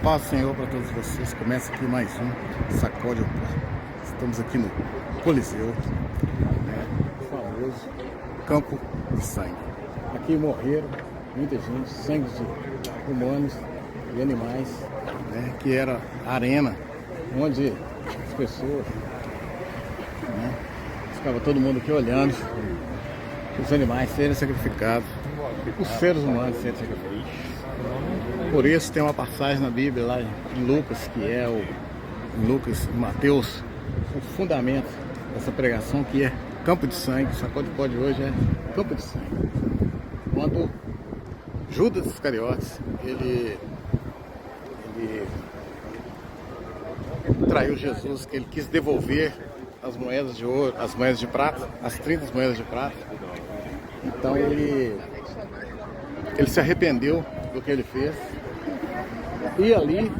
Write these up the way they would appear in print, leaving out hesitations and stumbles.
Paz do Senhor para todos vocês. Começa aqui mais um Sacode o Pó. Estamos aqui no Coliseu, né? O famoso Campo de Sangue. Aqui morreram muita gente, sangue de humanos e animais, né? Que era a arena onde as pessoas, né? Ficava todo mundo aqui olhando os animais serem sacrificados, os seres humanos serem sacrificados. Por isso tem uma passagem na Bíblia lá em Lucas, que é em Lucas e Mateus, o fundamento dessa pregação, que é campo de sangue. O Sacode Pó de hoje é campo de sangue. Quando Judas Iscariotes ele traiu Jesus, que ele quis devolver as moedas de ouro, as moedas de prata, as 30 moedas de prata. Então ele se arrependeu do que ele fez. E ali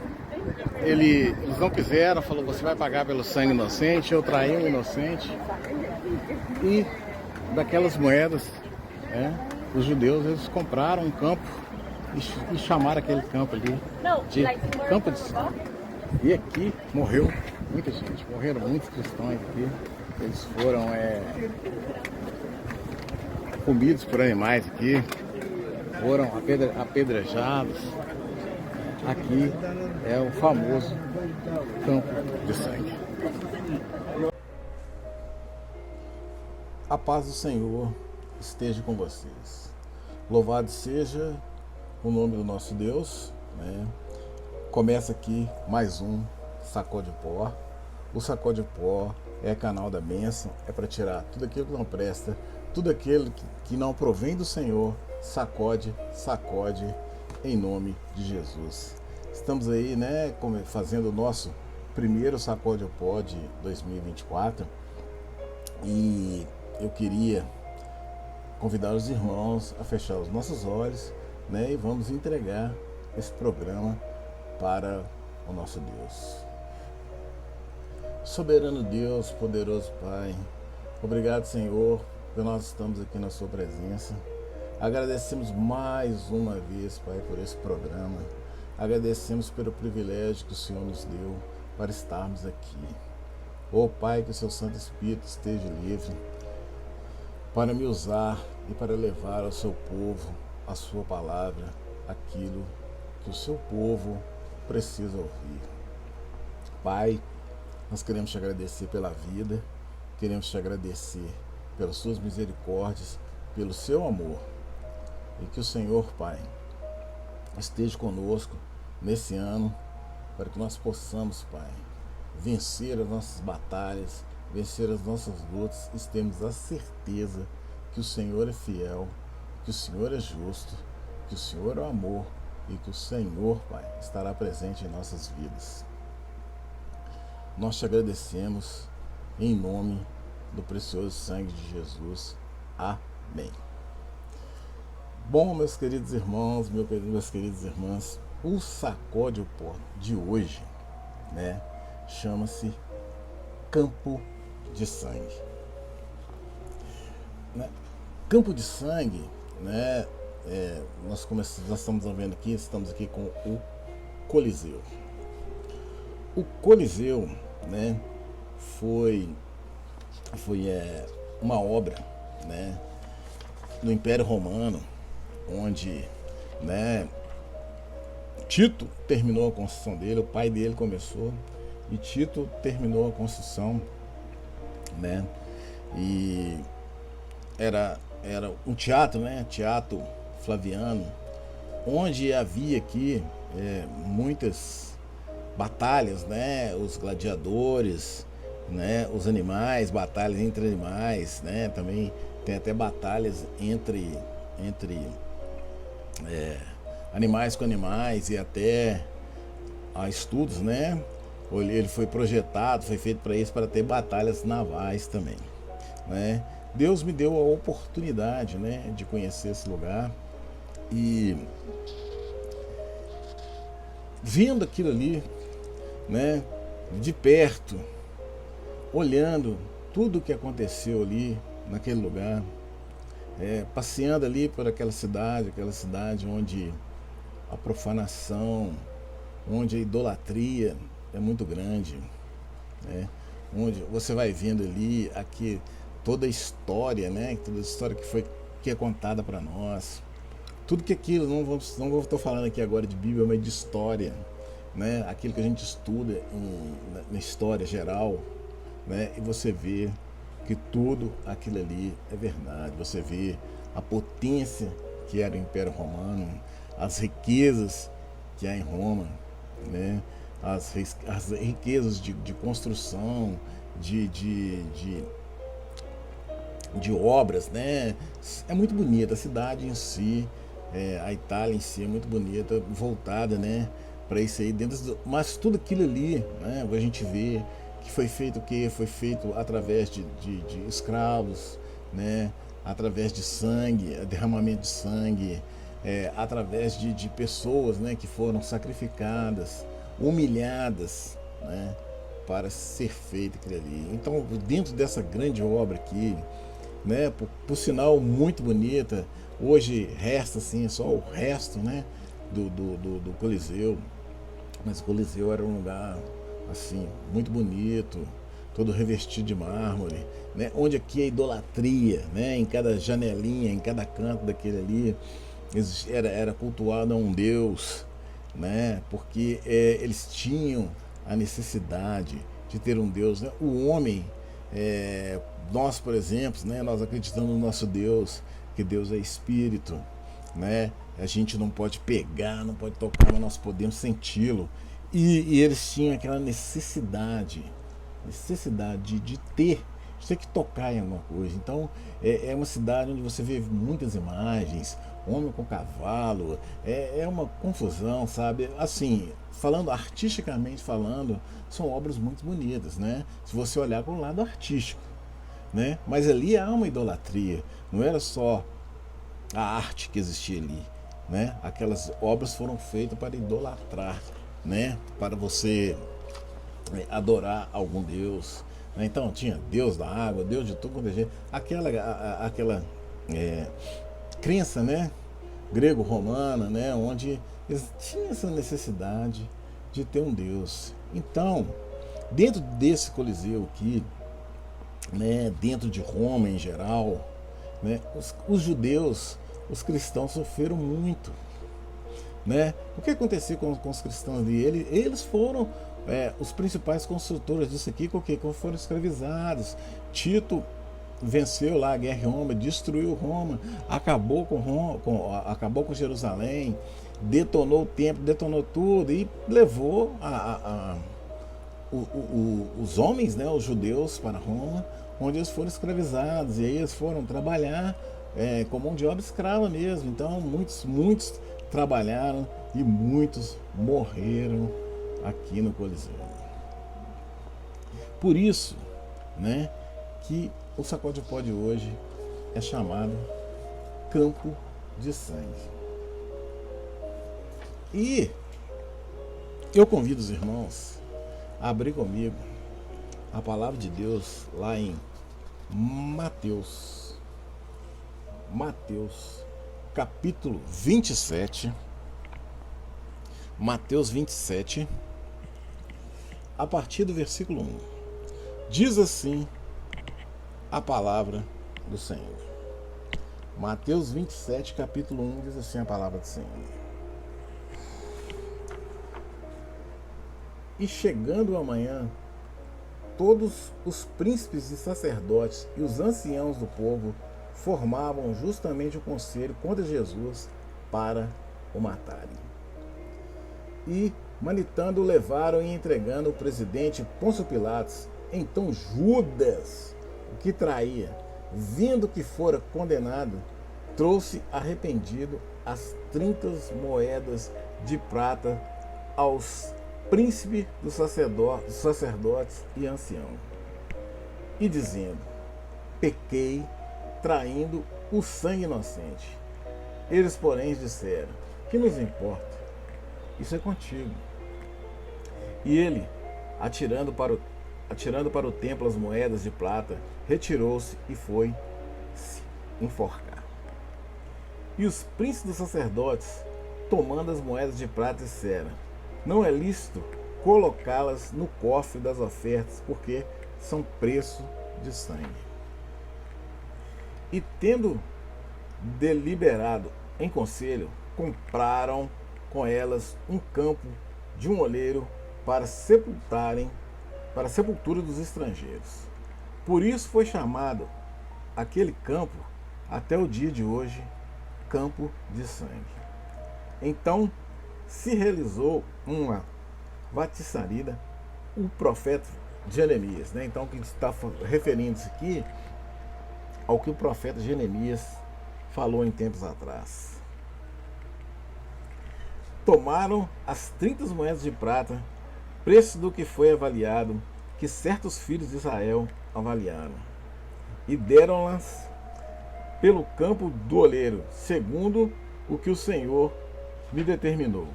eles não quiseram, falou: você vai pagar pelo sangue inocente, eu traí um inocente. E daquelas moedas, os judeus, eles compraram um campo e chamaram aquele campo ali de campo de sangue. E aqui morreu muita gente, morreram muitos cristãos aqui. Eles foram comidos por animais aqui, foram apedrejados. Aqui é o famoso campo de sangue. A paz do Senhor esteja com vocês. Louvado seja o nome do nosso Deus, né? Começa aqui mais um Sacode Pó. O Sacode Pó é canal da bênção, é para tirar tudo aquilo que não presta, tudo aquilo que não provém do Senhor. Sacode em nome de Jesus. Estamos aí, né, fazendo o nosso primeiro Sacode o Pó de 2024. E eu queria convidar os irmãos a fechar os nossos olhos, né, e vamos entregar esse programa para o nosso Deus. Soberano Deus, poderoso Pai, obrigado, Senhor, por nós estamos aqui na sua presença. Agradecemos mais uma vez, Pai, por esse programa. Agradecemos pelo privilégio que o Senhor nos deu para estarmos aqui. Ó Pai, que o seu Santo Espírito esteja livre para me usar e para levar ao seu povo a sua palavra, aquilo que o seu povo precisa ouvir. Pai, nós queremos te agradecer pela vida, queremos te agradecer pelas suas misericórdias, pelo seu amor. E que o Senhor, Pai, esteja conosco nesse ano, para que nós possamos, Pai, vencer as nossas batalhas, vencer as nossas lutas, e temos a certeza que o Senhor é fiel, que o Senhor é justo, que o Senhor é amor e que o Senhor, Pai, estará presente em nossas vidas. Nós te agradecemos em nome do precioso sangue de Jesus. Amém. Bom, meus queridos irmãos, minhas queridas irmãs, o Sacode o Pó de hoje, né, chama-se Campo de Sangue. Né? Campo de Sangue, né, nós estamos vendo aqui, estamos aqui com o Coliseu. O Coliseu, né, foi uma obra, né, no Império Romano, onde, né, Tito terminou a construção dele, o pai dele começou e Tito terminou a construção, né? E era um teatro, né? Teatro Flaviano, onde havia aqui muitas batalhas, né? Os gladiadores, né? Os animais, batalhas entre animais, né? Também tem até batalhas entre animais com animais, e até há estudos, né? Ele foi projetado, foi feito para isso, para ter batalhas navais também, né? Deus me deu a oportunidade, né, de conhecer esse lugar, e vendo aquilo ali, né, de perto, olhando tudo o que aconteceu ali naquele lugar, passeando ali por aquela cidade onde a profanação, onde a idolatria é muito grande, né? Onde você vai vendo ali aqui toda a história, né? Toda a história que é contada para nós, tudo que aquilo, não estou falando aqui agora de Bíblia, mas de história, né? Aquilo que a gente estuda na história geral, né? E você vê que tudo aquilo ali é verdade. Você vê a potência que era o Império Romano, as riquezas que há em Roma, né? As riquezas de construção, de, de, de, de obras, né? É muito bonita a cidade em si, a Itália em si é muito bonita, voltada, né, para isso aí mas tudo aquilo ali, né, a gente vê que foi feito, através de escravos, né, através de sangue, derramamento de sangue, através de pessoas, né, que foram sacrificadas, humilhadas, né, para ser feito aquilo ali. Então, dentro dessa grande obra aqui, né, por sinal muito bonita, hoje resta assim só o resto, né, do Coliseu, mas o Coliseu era um lugar assim muito bonito, todo revestido de mármore, né, onde aqui a idolatria, né, em cada janelinha, em cada canto daquele ali, era cultuado a um Deus, né, porque eles tinham a necessidade de ter um Deus, né? O homem, nós, por exemplo, né, nós acreditamos no nosso Deus, que Deus é espírito, né? A gente não pode pegar, não pode tocar, mas nós podemos senti-lo. E eles tinham aquela necessidade de ter que tocar em alguma coisa. Então é uma cidade onde você vê muitas imagens, homem com cavalo, é uma confusão, sabe? Assim, falando artisticamente falando, são obras muito bonitas, né? Se você olhar para o lado artístico, né? Mas ali há uma idolatria, não era só a arte que existia ali, né? Aquelas obras foram feitas para idolatrar, né? Para você adorar algum deus, né? Então tinha Deus da água, Deus de tudo quanto é jeito, aquela crença, né, grego-romana, né, onde eles tinham essa necessidade de ter um Deus. Então, dentro desse Coliseu aqui, né, dentro de Roma em geral, né, os judeus, os cristãos sofreram muito, né? O que aconteceu com os cristãos ali? Eles foram os principais construtores disso aqui, porque foram escravizados. Tito venceu lá a guerra em Roma, destruiu Roma, acabou com Roma, acabou com Jerusalém, detonou o templo, detonou tudo e levou os homens, né, os judeus, para Roma, onde eles foram escravizados, e aí eles foram trabalhar com mão de obra escrava mesmo. Então muitos trabalharam e muitos morreram aqui no Coliseu. Por isso, né, que o Sacode Pó de hoje é chamado Campo de Sangue. E eu convido os irmãos a abrir comigo a palavra de Deus lá em Mateus capítulo 27. Mateus 27, a partir do versículo 1. Diz assim a palavra do Senhor. Mateus 27, capítulo 1, diz assim a palavra do Senhor. E chegando amanhã, todos os príncipes e sacerdotes e os anciãos do povo formavam justamente o conselho contra Jesus para o matarem. E, manitando, o levaram e entregando o presidente Pôncio Pilatos. Então Judas, o que traía, vendo que fora condenado, trouxe arrependido as 30 moedas de prata aos príncipes dos sacerdotes e anciãos, e dizendo: pequei, traindo o sangue inocente. Eles, porém, disseram: que nos importa? Isso é contigo. E ele, atirando para o templo as moedas de prata, retirou-se e foi se enforcar. E os príncipes dos sacerdotes, tomando as moedas de prata, disseram: não é lícito colocá-las no cofre das ofertas, porque são preço de sangue. E tendo deliberado em conselho, compraram com elas um campo de um oleiro para a sepultura dos estrangeiros. Por isso foi chamado aquele campo até o dia de hoje campo de sangue. Então se realizou uma vatiçaria, o profeta Jeremias, né? Então, que está referindo-se aqui ao que o profeta Jeremias falou em tempos atrás. Tomaram as 30 moedas de prata, preço do que foi avaliado, que certos filhos de Israel avaliaram, e deram-las pelo campo do oleiro, segundo o que o Senhor me determinou.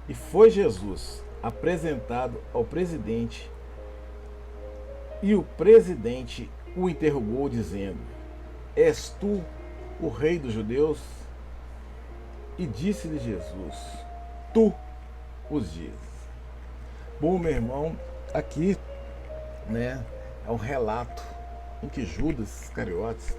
E foi Jesus apresentado ao presidente, e o presidente o interrogou, dizendo: És tu o rei dos judeus? E disse-lhe Jesus: Tu os dizes. Bom, meu irmão, aqui, né, é um relato em que Judas Iscariotes,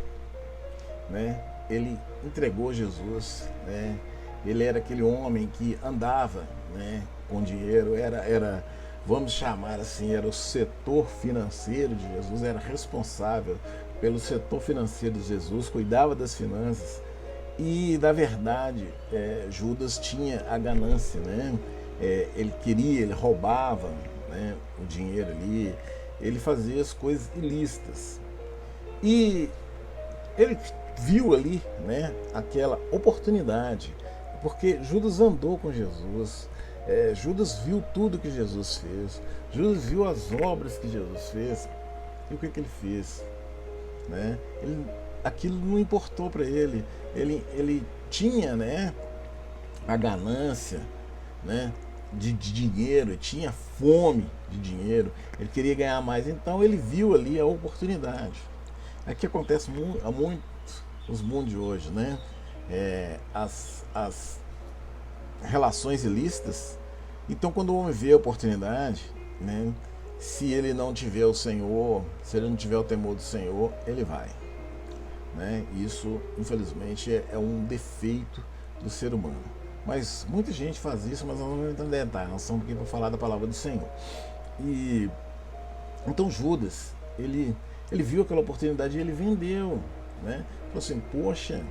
né, ele entregou Jesus, né? Ele era aquele homem que andava, né, com dinheiro, era, vamos chamar assim, era o setor financeiro de Jesus, era responsável pelo setor financeiro de Jesus, cuidava das finanças. E, na verdade, Judas tinha a ganância, né? Ele roubava, né, o dinheiro ali, ele fazia as coisas ilícitas. E ele viu ali, né, aquela oportunidade, porque Judas andou com Jesus, Judas viu tudo que Jesus fez, Judas viu as obras que Jesus fez. E o que ele fez? Né? Aquilo não importou para ele. Ele tinha, né, a ganância, né, de dinheiro, tinha fome de dinheiro, ele queria ganhar mais, então ele viu ali a oportunidade. Aqui acontece há muito nos mundos de hoje, né? As relações ilícitas. Então, quando o homem vê a oportunidade, né, se ele não tiver o Senhor, se ele não tiver o temor do Senhor, ele vai, né? Isso, infelizmente, é um defeito do ser humano. Mas muita gente faz isso, mas nós não vamos entender, tá? Nós estamos aqui para falar da palavra do Senhor. E então Judas, ele viu aquela oportunidade e ele vendeu, né? Falou assim: poxa,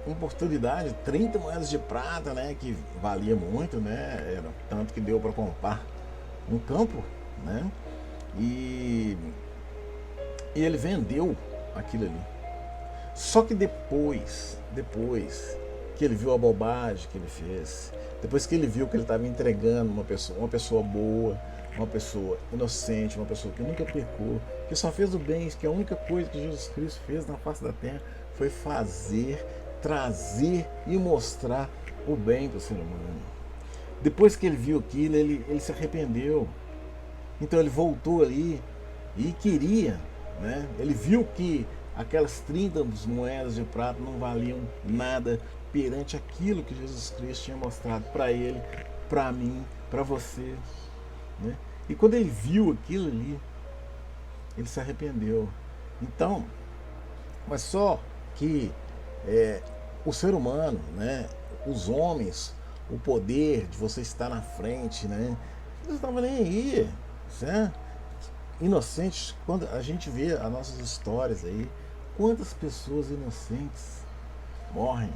uma oportunidade, 30 moedas de prata, né, que valia muito, né, era tanto que deu para comprar um campo, né, e ele vendeu aquilo ali. Só que depois que ele viu a bobagem que ele fez, depois que ele viu que ele estava entregando uma pessoa boa, uma pessoa inocente, uma pessoa que nunca pecou, que só fez o bem, que a única coisa que Jesus Cristo fez na face da terra foi trazer e mostrar o bem para o ser humano. Depois que ele viu aquilo, ele se arrependeu. Então ele voltou ali e queria, né? Ele viu que aquelas 30 moedas de prata não valiam nada perante aquilo que Jesus Cristo tinha mostrado para ele, para mim, para você, né? E quando ele viu aquilo ali, ele se arrependeu. Então, mas só que o ser humano, né, os homens, o poder de você estar na frente, né, não estava nem aí, certo? Inocentes. Quando a gente vê as nossas histórias aí, quantas pessoas inocentes morrem,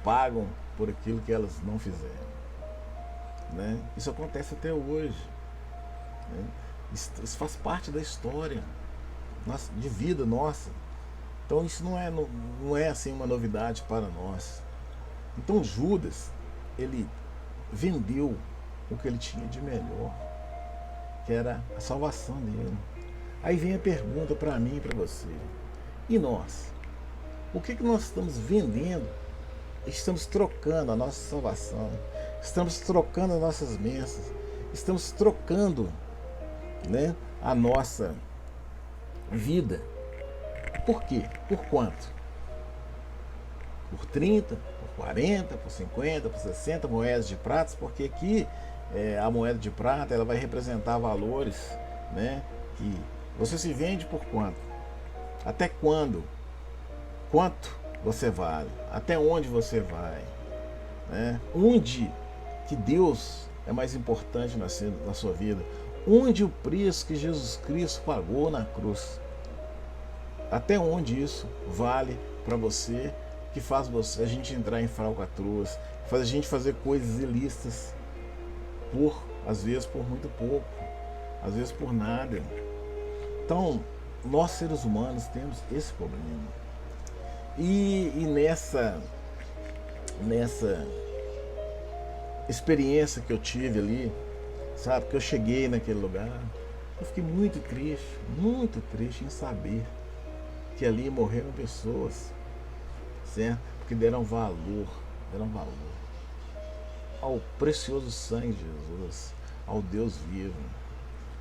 pagam por aquilo que elas não fizeram, né? Isso acontece até hoje, né? Isso faz parte da história de vida nossa. Então isso não é assim uma novidade para nós. Então Judas, ele vendeu o que ele tinha de melhor, que era a salvação dele. Aí vem a pergunta para mim e para você: e nós? O que nós estamos vendendo? Estamos trocando a nossa salvação, estamos trocando as nossas bênçãos, estamos trocando, né, a nossa vida. Por quê? Por quanto? Por 30? Por 40, por 50, por 60 moedas de prata, porque aqui a moeda de prata ela vai representar valores, né? Que você se vende por quanto? Até quando? Quanto você vale? Até onde você vai? Né? Onde que Deus é mais importante na sua vida? Onde o preço que Jesus Cristo pagou na cruz? Até onde isso vale para você, que faz a gente entrar em falcatruas, faz a gente fazer coisas ilícitas, às vezes por muito pouco, às vezes por nada. Então, nós seres humanos temos esse problema. E nessa experiência que eu tive ali, sabe, que eu cheguei naquele lugar, eu fiquei muito triste em saber que ali morreram pessoas, certo? Porque deram valor ao precioso sangue de Jesus, ao Deus vivo.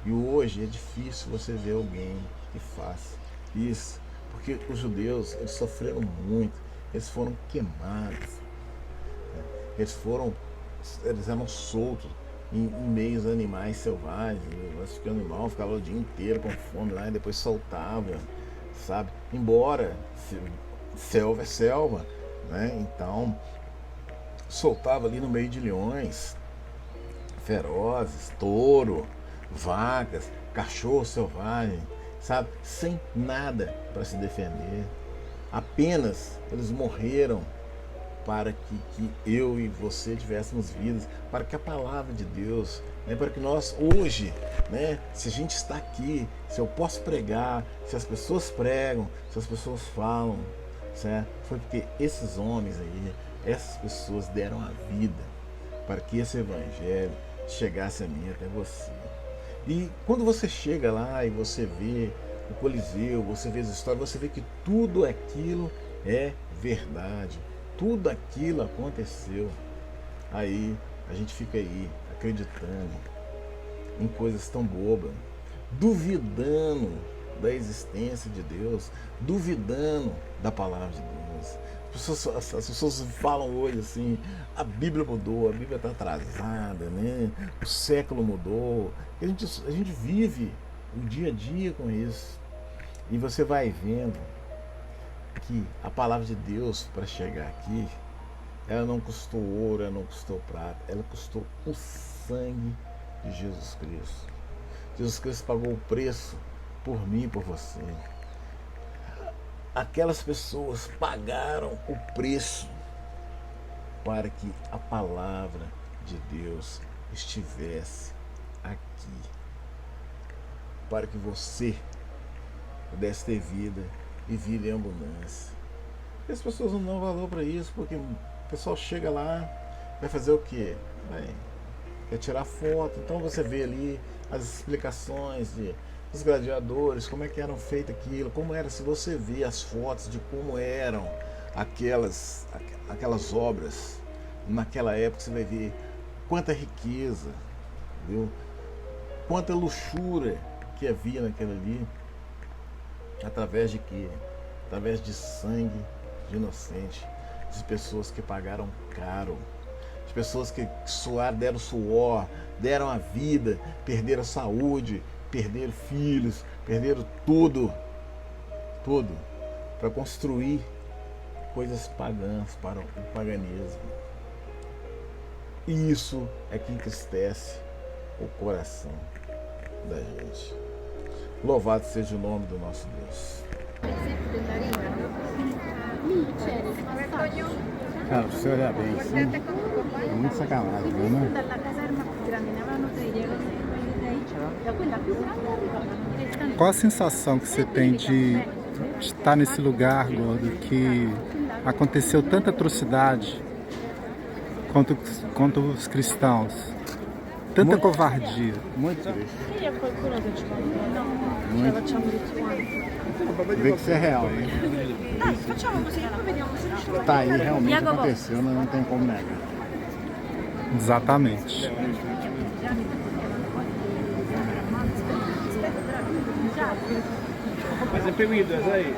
E hoje é difícil você ver alguém que faça isso, porque os judeus, eles sofreram muito, eles foram queimados, eles eram soltos em meios animais selvagens, o animal ficava o dia inteiro com fome lá e depois soltava, sabe? Embora selva é selva, né? Então soltava ali no meio de leões ferozes, touro, vacas, cachorro selvagem, sabe? Sem nada para se defender. Apenas eles morreram para que eu e você tivéssemos vidas, para que a palavra de Deus, né, para que nós hoje, né, se a gente está aqui, se eu posso pregar, se as pessoas pregam, se as pessoas falam, certo? Foi porque esses homens aí, essas pessoas deram a vida para que esse evangelho chegasse a mim, até você. E quando você chega lá e você vê o Coliseu, você vê as histórias, você vê que tudo aquilo é verdade. Tudo aquilo aconteceu. Aí a gente fica aí acreditando em coisas tão bobas, duvidando da existência de Deus, duvidando da palavra de Deus. As pessoas falam hoje assim: a Bíblia mudou, a Bíblia está atrasada, né? O século mudou. A gente vive o dia a dia com isso. E você vai vendo que a palavra de Deus, para chegar aqui, ela não custou ouro, ela não custou prata, ela custou o sangue de Jesus Cristo. Jesus Cristo pagou o preço por mim e por você. Aquelas pessoas pagaram o preço para que a palavra de Deus estivesse aqui, para que você pudesse ter vida e vida em abundância. E as pessoas não dão valor para isso, porque o pessoal chega lá, vai fazer o quê? Quer tirar foto. Então você vê ali as explicações dos gladiadores, como é que eram feito aquilo, como era. Se você vê as fotos de como eram aquelas obras naquela época, você vai ver quanta riqueza, viu? Quanta luxúria que havia naquilo ali. Através de quê? Através de sangue de inocente, de pessoas que pagaram caro, de pessoas que deram suor, deram a vida, perderam a saúde, perderam filhos, perderam tudo para construir coisas pagãs para o paganismo. E isso é que entristece o coração da gente. Louvado seja o nome do nosso Deus. Cara, se você olhar bem assim, é muito sacanagem, né? Qual a sensação que você tem de estar nesse lugar, Gordo, que aconteceu tanta atrocidade contra os cristãos? Tanta covardia. Muito triste. Vê que isso é real, né? Tá aí, realmente aconteceu, mas não tem como negar. Exatamente. Mas é pedidas aí.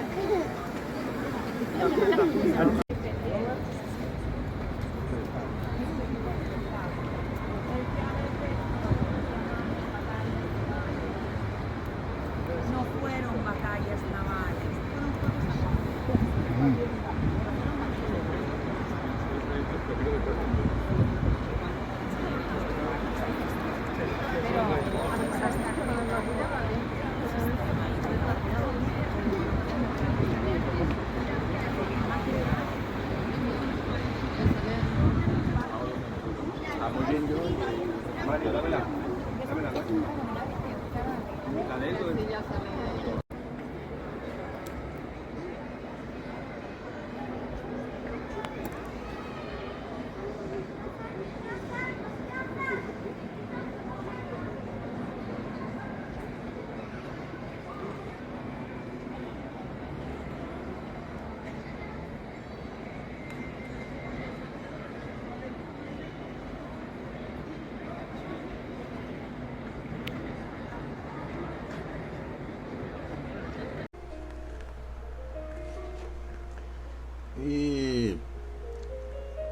E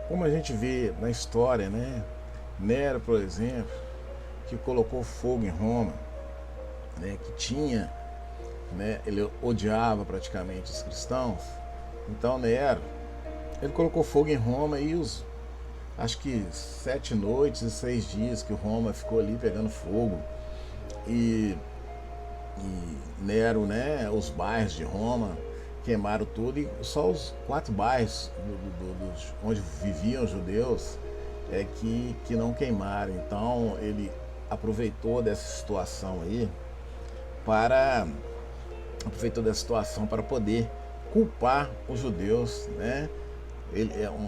como a gente vê na história, né? Nero, por exemplo, que colocou fogo em Roma, né? Que tinha, né? Ele odiava praticamente os cristãos. Então Nero, ele colocou fogo em Roma e acho que 7 noites e 6 dias que Roma ficou ali pegando fogo. E Nero, né? Os bairros de Roma queimaram tudo, e só os 4 bairros onde viviam os judeus que não queimaram. Então ele aproveitou dessa situação aí para poder culpar os judeus, né?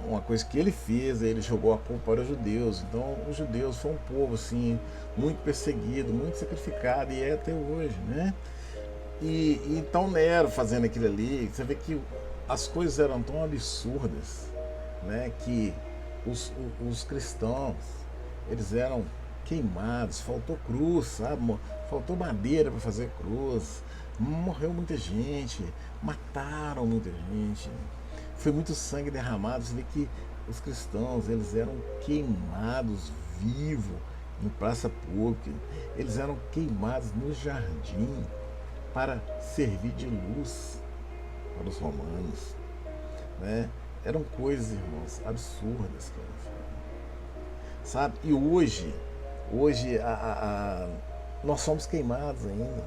Uma coisa que ele fez, ele jogou a culpa para os judeus. Então os judeus foram um povo assim muito perseguido, muito sacrificado, e é até hoje, né? E então Nero fazendo aquilo ali, você vê que as coisas eram tão absurdas, né, que os cristãos, eles eram queimados, faltou cruz, sabe? Faltou madeira para fazer cruz, morreu muita gente, mataram muita gente, foi muito sangue derramado. Você vê que os cristãos, eles eram queimados vivos em praça pública, eles eram queimados no jardim para servir de luz para os romanos, né? Eram coisas, irmãos, absurdas, cara, sabe? E hoje nós somos queimados ainda,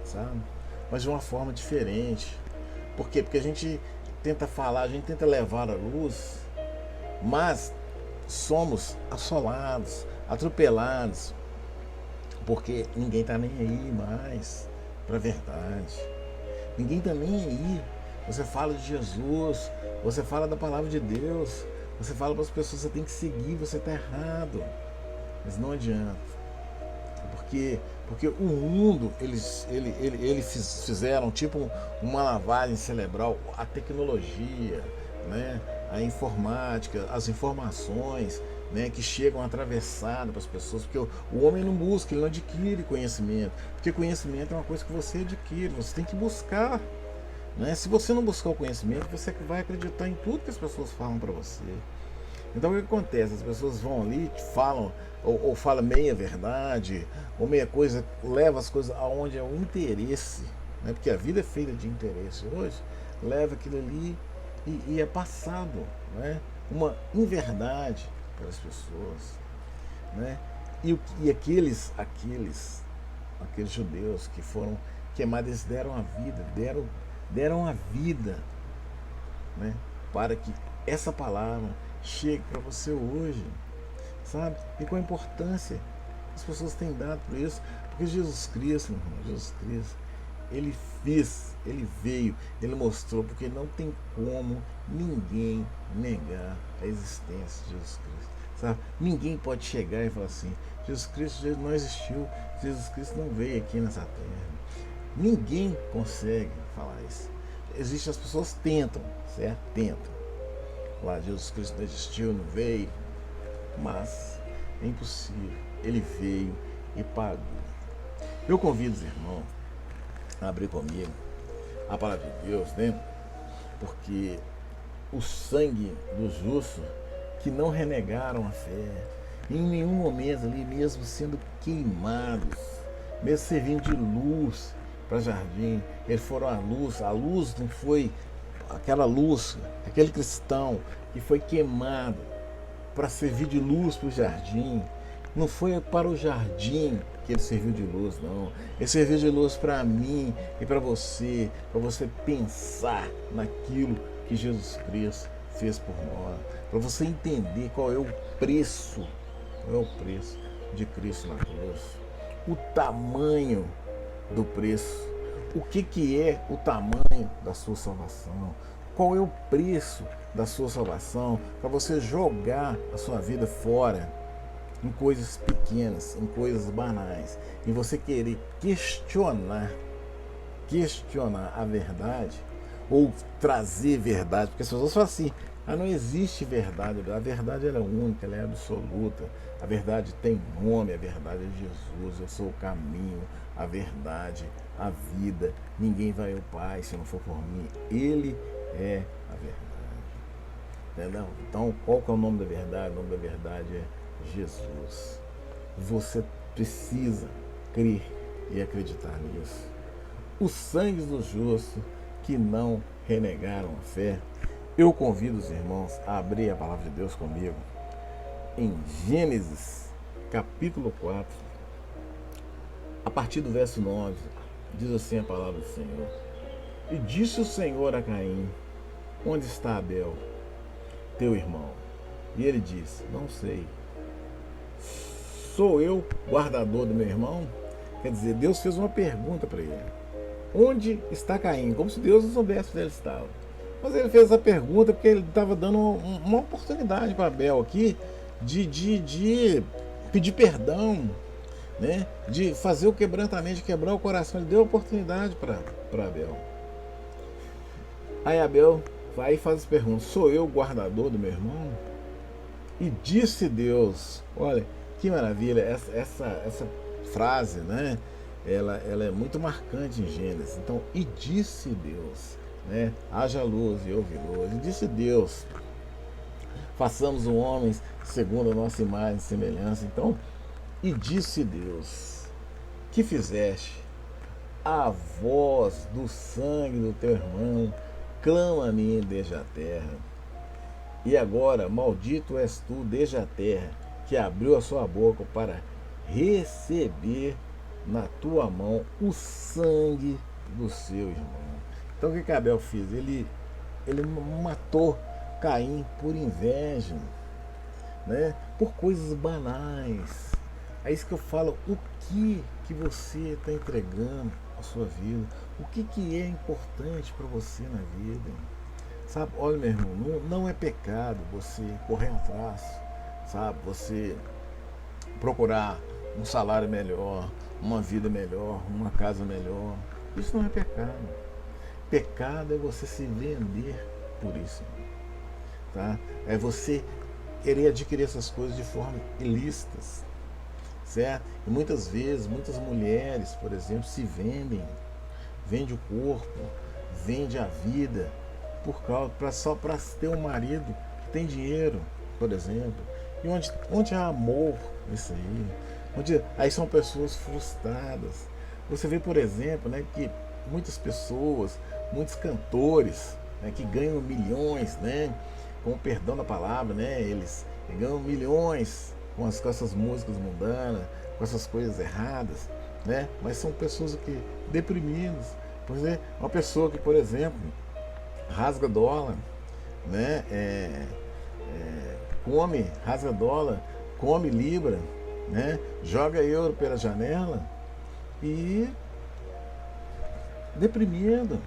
sabe? Mas de uma forma diferente. Por quê? Porque a gente tenta falar, a gente tenta levar a luz, mas somos assolados, atropelados, porque ninguém está nem aí mais para a verdade. Ninguém está nem aí. Você fala de Jesus, você fala da palavra de Deus, você fala para as pessoas, você tem que seguir, você está errado. Mas não adianta. Porque o mundo, eles fizeram tipo uma lavagem cerebral, a tecnologia, né, a informática, as informações, né, que chegam atravessadas para as pessoas, porque o homem não busca, ele não adquire conhecimento, porque conhecimento é uma coisa que você adquire, você tem que buscar, né? Se você não buscar o conhecimento, você vai acreditar em tudo que as pessoas falam para você. Então o que acontece? As pessoas vão ali, falam, ou falam meia verdade, ou meia coisa, leva as coisas aonde é o interesse, né? Porque a vida é feita de interesse hoje, leva aquilo ali e é passado, né? Uma inverdade para as pessoas, né? E aqueles judeus que foram queimados, eles deram a vida, deram a vida, né? Para que essa palavra chegue para você hoje, sabe? E com a importância as pessoas têm dado por isso, porque Jesus Cristo, meu irmão, Jesus Cristo, ele fez, ele veio, ele mostrou, porque não tem como ninguém negar a existência de Jesus Cristo, sabe? Ninguém pode chegar e falar assim, Jesus Cristo não existiu, Jesus Cristo não veio aqui nessa terra. Ninguém consegue falar isso. As pessoas tentam, certo? Tentam. Lá, Jesus Cristo não existiu, não veio, mas é impossível. Ele veio e pagou. Eu convido os irmãos a abrir comigo a palavra de Deus, né? Porque o sangue dos justos que não renegaram a fé, em nenhum momento ali, mesmo sendo queimados, mesmo servindo de luz para jardim, eles foram a luz não foi aquela luz, aquele cristão que foi queimado para servir de luz para o jardim, não foi para o jardim que ele serviu de luz, não. Ele serviu de luz para mim e para você pensar naquilo que Jesus Cristo fez por nós, para você entender qual é o preço Qual é o preço de Cristo na cruz? O tamanho do preço. O que é o tamanho da sua salvação? Qual é o preço da sua salvação para você jogar a sua vida fora em coisas pequenas, em coisas banais, e você querer questionar a verdade ou trazer verdade, porque as pessoas falam assim: ah, não existe verdade, a verdade ela é única, ela é absoluta, a verdade tem nome, a verdade é Jesus, eu sou o caminho, a verdade, a vida, ninguém vai ao Pai se não for por mim, Ele é a verdade, entendeu? Então qual que é o nome da verdade? O nome da verdade é Jesus. Você precisa crer e acreditar nisso. Os sangues dos justos que não renegaram a fé. Eu convido os irmãos a abrir a palavra de Deus comigo em Gênesis capítulo 4, a partir do verso 9. Diz assim a palavra do Senhor: e disse o Senhor a Caim: onde está Abel, teu irmão? E ele disse: não sei. Sou eu guardador do meu irmão? Quer dizer, Deus fez uma pergunta para ele: onde está Caim? Como se Deus não soubesse onde ele estava. Mas ele fez essa pergunta porque ele estava dando uma oportunidade para Abel aqui de pedir perdão, né? De fazer o quebrantamento, de quebrar o coração. Ele deu a oportunidade para Abel. Aí Abel vai e faz essa pergunta: sou eu o guardador do meu irmão? E disse Deus, olha que maravilha, essa frase, né? Ela é muito marcante em Gênesis. Então, e disse Deus, né? Haja luz e houve luz. E disse Deus: façamos o homem segundo a nossa imagem e semelhança. Então, e disse Deus: que fizeste? A voz do sangue do teu irmão clama a mim desde a terra. E agora, maldito és tu desde a terra, que abriu a sua boca para receber na tua mão o sangue do seu irmão. Então o que Abel fez? Ele matou Caim por inveja, né? Por coisas banais. É isso que eu falo: o que você está entregando à sua vida? O que é importante para você na vida? Sabe, olha, meu irmão, não é pecado você correr atrás, sabe? Você procurar um salário melhor, uma vida melhor, uma casa melhor. Isso não é pecado. Pecado é você se vender por isso, tá? É você querer adquirir essas coisas de forma ilícitas, certo? E muitas vezes, muitas mulheres, por exemplo, se vendem, vende o corpo, vende a vida, só para ter um marido que tem dinheiro, por exemplo. E onde há amor, isso aí. Aí são pessoas frustradas. Você vê, por exemplo, né, que muitas pessoas, muitos cantores, né, que ganham milhões, né, com o perdão da palavra, né, eles ganham milhões com essas músicas mundanas, com essas coisas erradas, né, mas são pessoas que deprimidas. Pois é, uma pessoa que, por exemplo, rasga dólar, né? Rasga dólar, come libra, né? Joga euro pela janela e deprimido.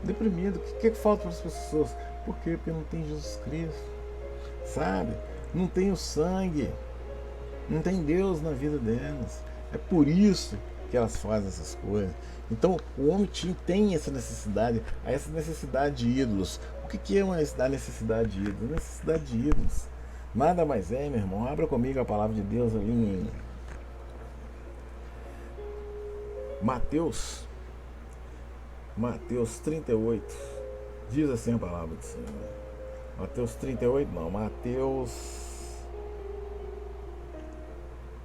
O que falta para as pessoas? Por quê? Porque não tem Jesus Cristo, sabe? Não tem o sangue, não tem Deus na vida delas. É por isso que elas fazem essas coisas. Então o homem tem essa necessidade de ídolos. O que é a necessidade de ídolos? A necessidade de ídolos nada mais é, meu irmão. Abra comigo a palavra de Deus ali em Mateus 38. Diz assim a palavra do Senhor. Mateus 38 não,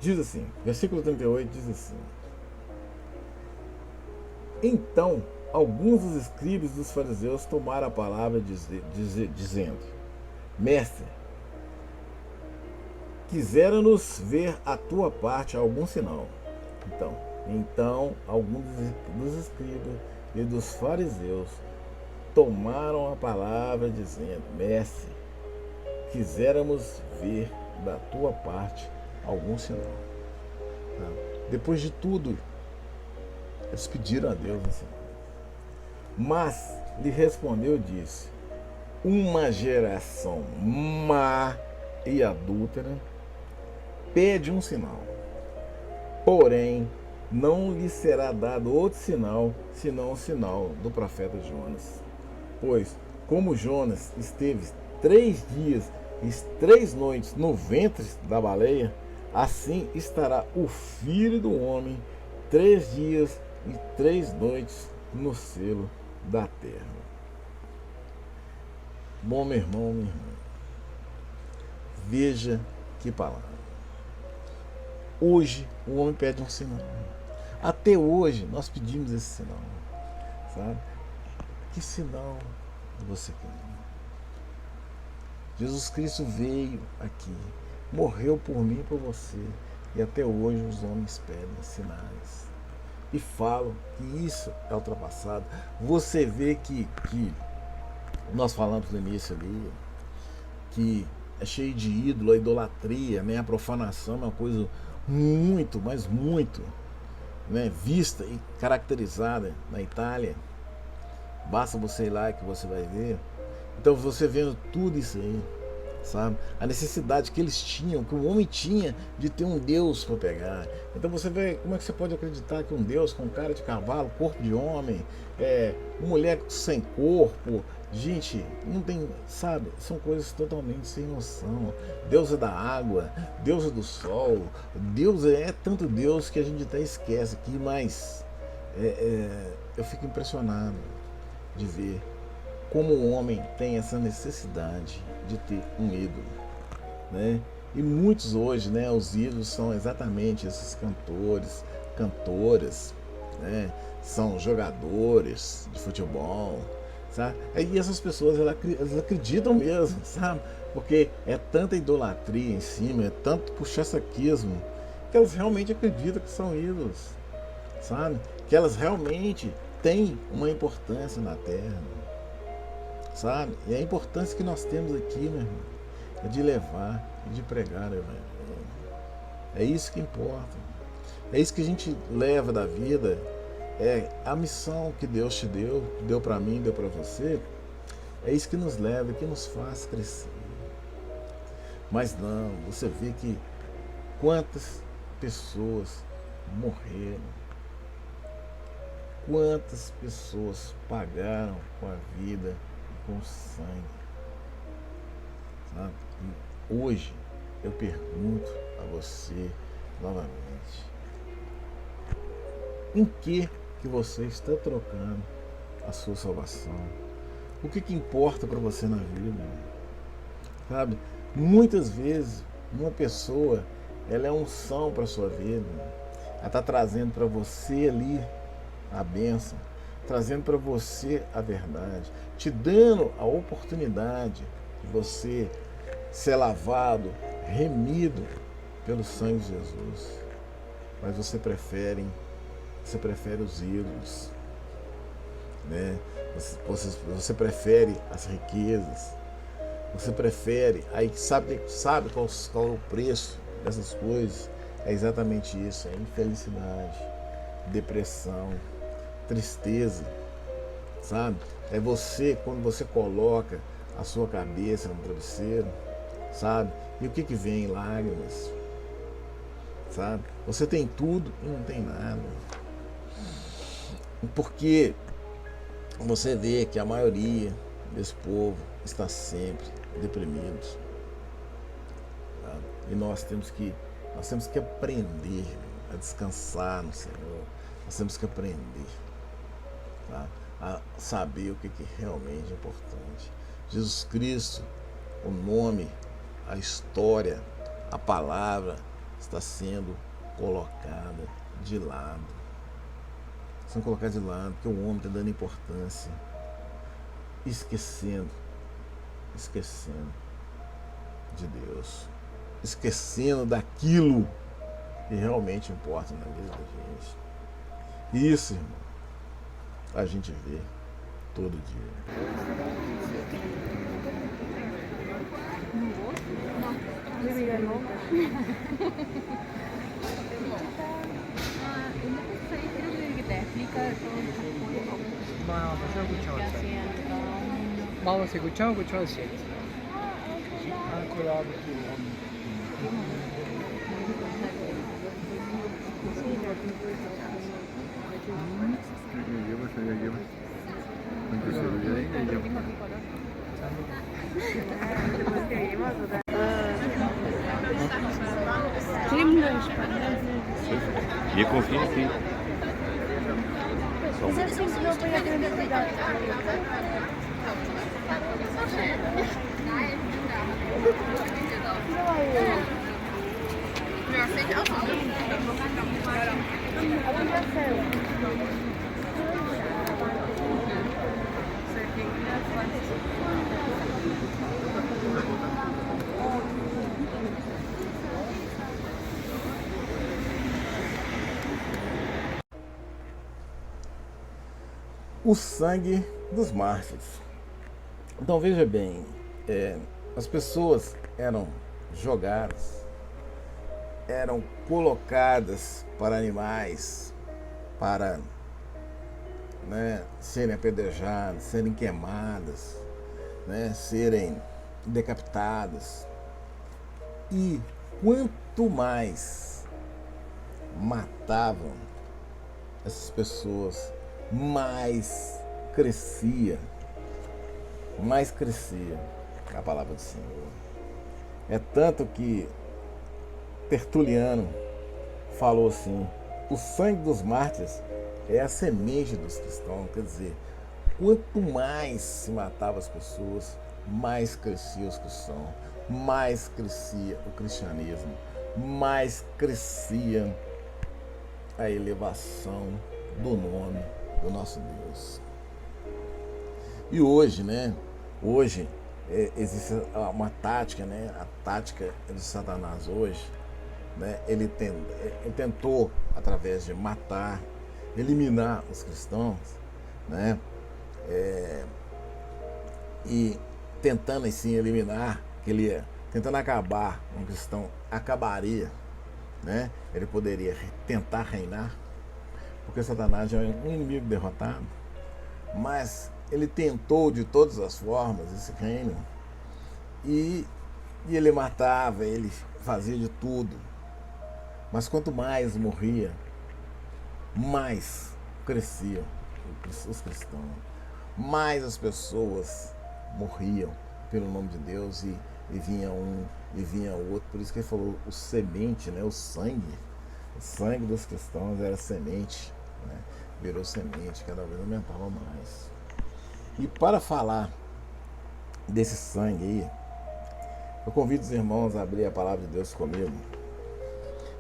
diz assim, versículo 38 diz assim: então alguns dos escribas dos fariseus tomaram a palavra dizendo: mestre, quisera-nos ver a tua parte algum sinal. Então alguns dos escribas e dos fariseus tomaram a palavra dizendo: mestre, quiséramos ver da tua parte algum sinal. Tá? Depois de tudo, eles pediram a Deus um sinal. Mas lhe respondeu e disse: uma geração má e adúltera pede um sinal, porém não lhe será dado outro sinal, senão o sinal do profeta Jonas. Pois, como Jonas esteve 3 dias e 3 noites no ventre da baleia, assim estará o Filho do Homem 3 dias e 3 noites no selo da terra. Bom, meu irmão, minha irmã, veja que palavra. Hoje o homem pede um sinal. Até hoje nós pedimos esse sinal, sabe? Que sinal você quer? Jesus Cristo veio aqui, morreu por mim e por você, e até hoje os homens pedem sinais e falam que isso é ultrapassado. Você vê que nós falamos no início ali que é cheio de ídolo, a idolatria, né? A profanação é uma coisa muito, mas muito, né, vista e caracterizada na Itália. Basta você ir lá que você vai ver. Então você vendo tudo isso aí, sabe? A necessidade que eles tinham, que o homem tinha de ter um Deus para pegar. Então você vê como é que você pode acreditar que um Deus com cara de cavalo, corpo de homem, uma mulher sem corpo, gente, não tem, sabe? São coisas totalmente sem noção. Deus é da água, Deus é do sol, Deus é tanto Deus que a gente até esquece aqui, mas eu fico impressionado de ver como o homem tem essa necessidade de ter um ídolo, né? E muitos hoje, né, os ídolos são exatamente esses cantores, cantoras, né? São jogadores de futebol, sabe? E essas pessoas elas acreditam mesmo, sabe? Porque é tanta idolatria em cima, é tanto puxa-saquismo, que elas realmente acreditam que são ídolos, sabe? Que elas realmente têm uma importância na Terra, sabe? E a importância que nós temos aqui, meu irmão, é de levar e de pregar o Evangelho. É isso que importa. É isso que a gente leva da vida. É a missão que Deus te deu para mim, deu para você. É isso que nos leva, que nos faz crescer. Mas não, você vê que quantas pessoas morreram, quantas pessoas pagaram com a vida e com o sangue, sabe? E hoje eu pergunto a você novamente: em que você está trocando a sua salvação? O que importa para você na vida? Sabe? Muitas vezes uma pessoa, ela é unção para a sua vida. Ela está trazendo para você ali a bênção, trazendo para você a verdade, te dando a oportunidade de você ser lavado, remido pelo sangue de Jesus. Mas você prefere os ídolos, né? Você prefere as riquezas, você prefere, aí sabe qual é o preço dessas coisas? É exatamente isso, é infelicidade, depressão, tristeza, sabe? É você, quando você coloca a sua cabeça no travesseiro, sabe? E o que vem? Lágrimas, sabe? Você tem tudo e não tem nada. Porque você vê que a maioria desse povo está sempre deprimido, sabe? E nós temos que aprender a descansar no Senhor. Nós temos que aprender, tá? A saber o que realmente é importante. Jesus Cristo, o nome, a história, a palavra está sendo colocada de lado. São colocados de lado, porque o homem está dando importância, esquecendo de Deus, esquecendo daquilo que realmente importa na vida da gente. Isso, irmão, a gente vê todo dia. Vamos a escuchar o escuchar así. E confia aqui. O sangue dos mártires. Então veja bem, as pessoas eram jogadas, eram colocadas para animais, para serem apedrejadas, serem queimadas, serem decapitadas. E quanto mais matavam essas pessoas, mais crescia a palavra do Senhor. É tanto que Tertuliano falou assim: o sangue dos mártires é a semente dos cristãos. Quer dizer, quanto mais se matava as pessoas, mais crescia os cristãos, mais crescia o cristianismo, mais crescia a elevação do nome do nosso Deus. E hoje, existe uma tática, a tática de Satanás hoje, ele tentou, através de matar, eliminar os cristãos, e tentando assim eliminar, tentando acabar, um cristão acabaria, ele poderia tentar reinar, porque Satanás é um inimigo derrotado, mas ele tentou de todas as formas esse reino, e ele matava, ele fazia de tudo, mas quanto mais morria, mais cresciam os cristãos, mais as pessoas morriam pelo nome de Deus, e vinha um e vinha outro. Por isso que ele falou o semente, o sangue dos cristãos era semente, virou semente, cada vez aumentava mais. E para falar desse sangue aí, eu convido os irmãos a abrir a palavra de Deus comigo.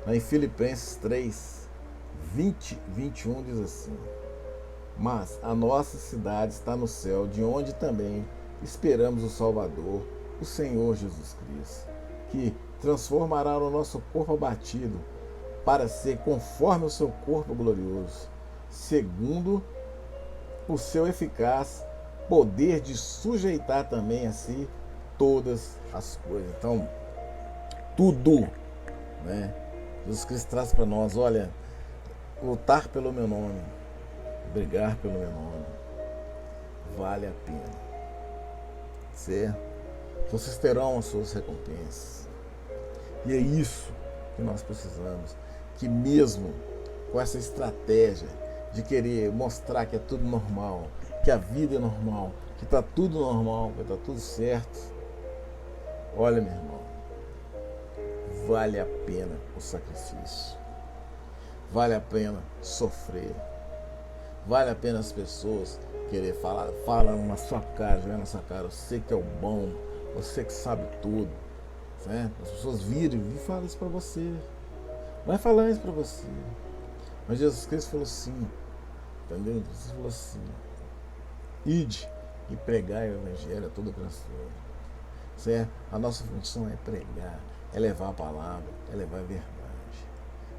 Em Filipenses 3, 20, 21 diz assim: mas a nossa cidade está no céu, de onde também esperamos o Salvador, o Senhor Jesus Cristo, que transformará o nosso corpo abatido para ser conforme o seu corpo glorioso, segundo o seu eficaz poder de sujeitar também a si todas as coisas. Então, tudo, Jesus Cristo traz para nós: olha, lutar pelo meu nome, brigar pelo meu nome, vale a pena. Certo? Vocês terão as suas recompensas. E é isso que nós precisamos. Que mesmo com essa estratégia de querer mostrar que é tudo normal, que a vida é normal, que está tudo normal, que está tudo certo, olha, meu irmão, vale a pena o sacrifício, vale a pena sofrer, vale a pena as pessoas querer falar na sua cara, jogar na sua cara: eu sei que é o bom, você que sabe tudo, certo? As pessoas viram e falam isso para você, vai falar isso para você. Mas Jesus Cristo falou assim, entendeu? Jesus falou assim: ide e pregai o evangelho a toda criatura, certo? A nossa função é pregar, é levar a palavra, é levar a verdade,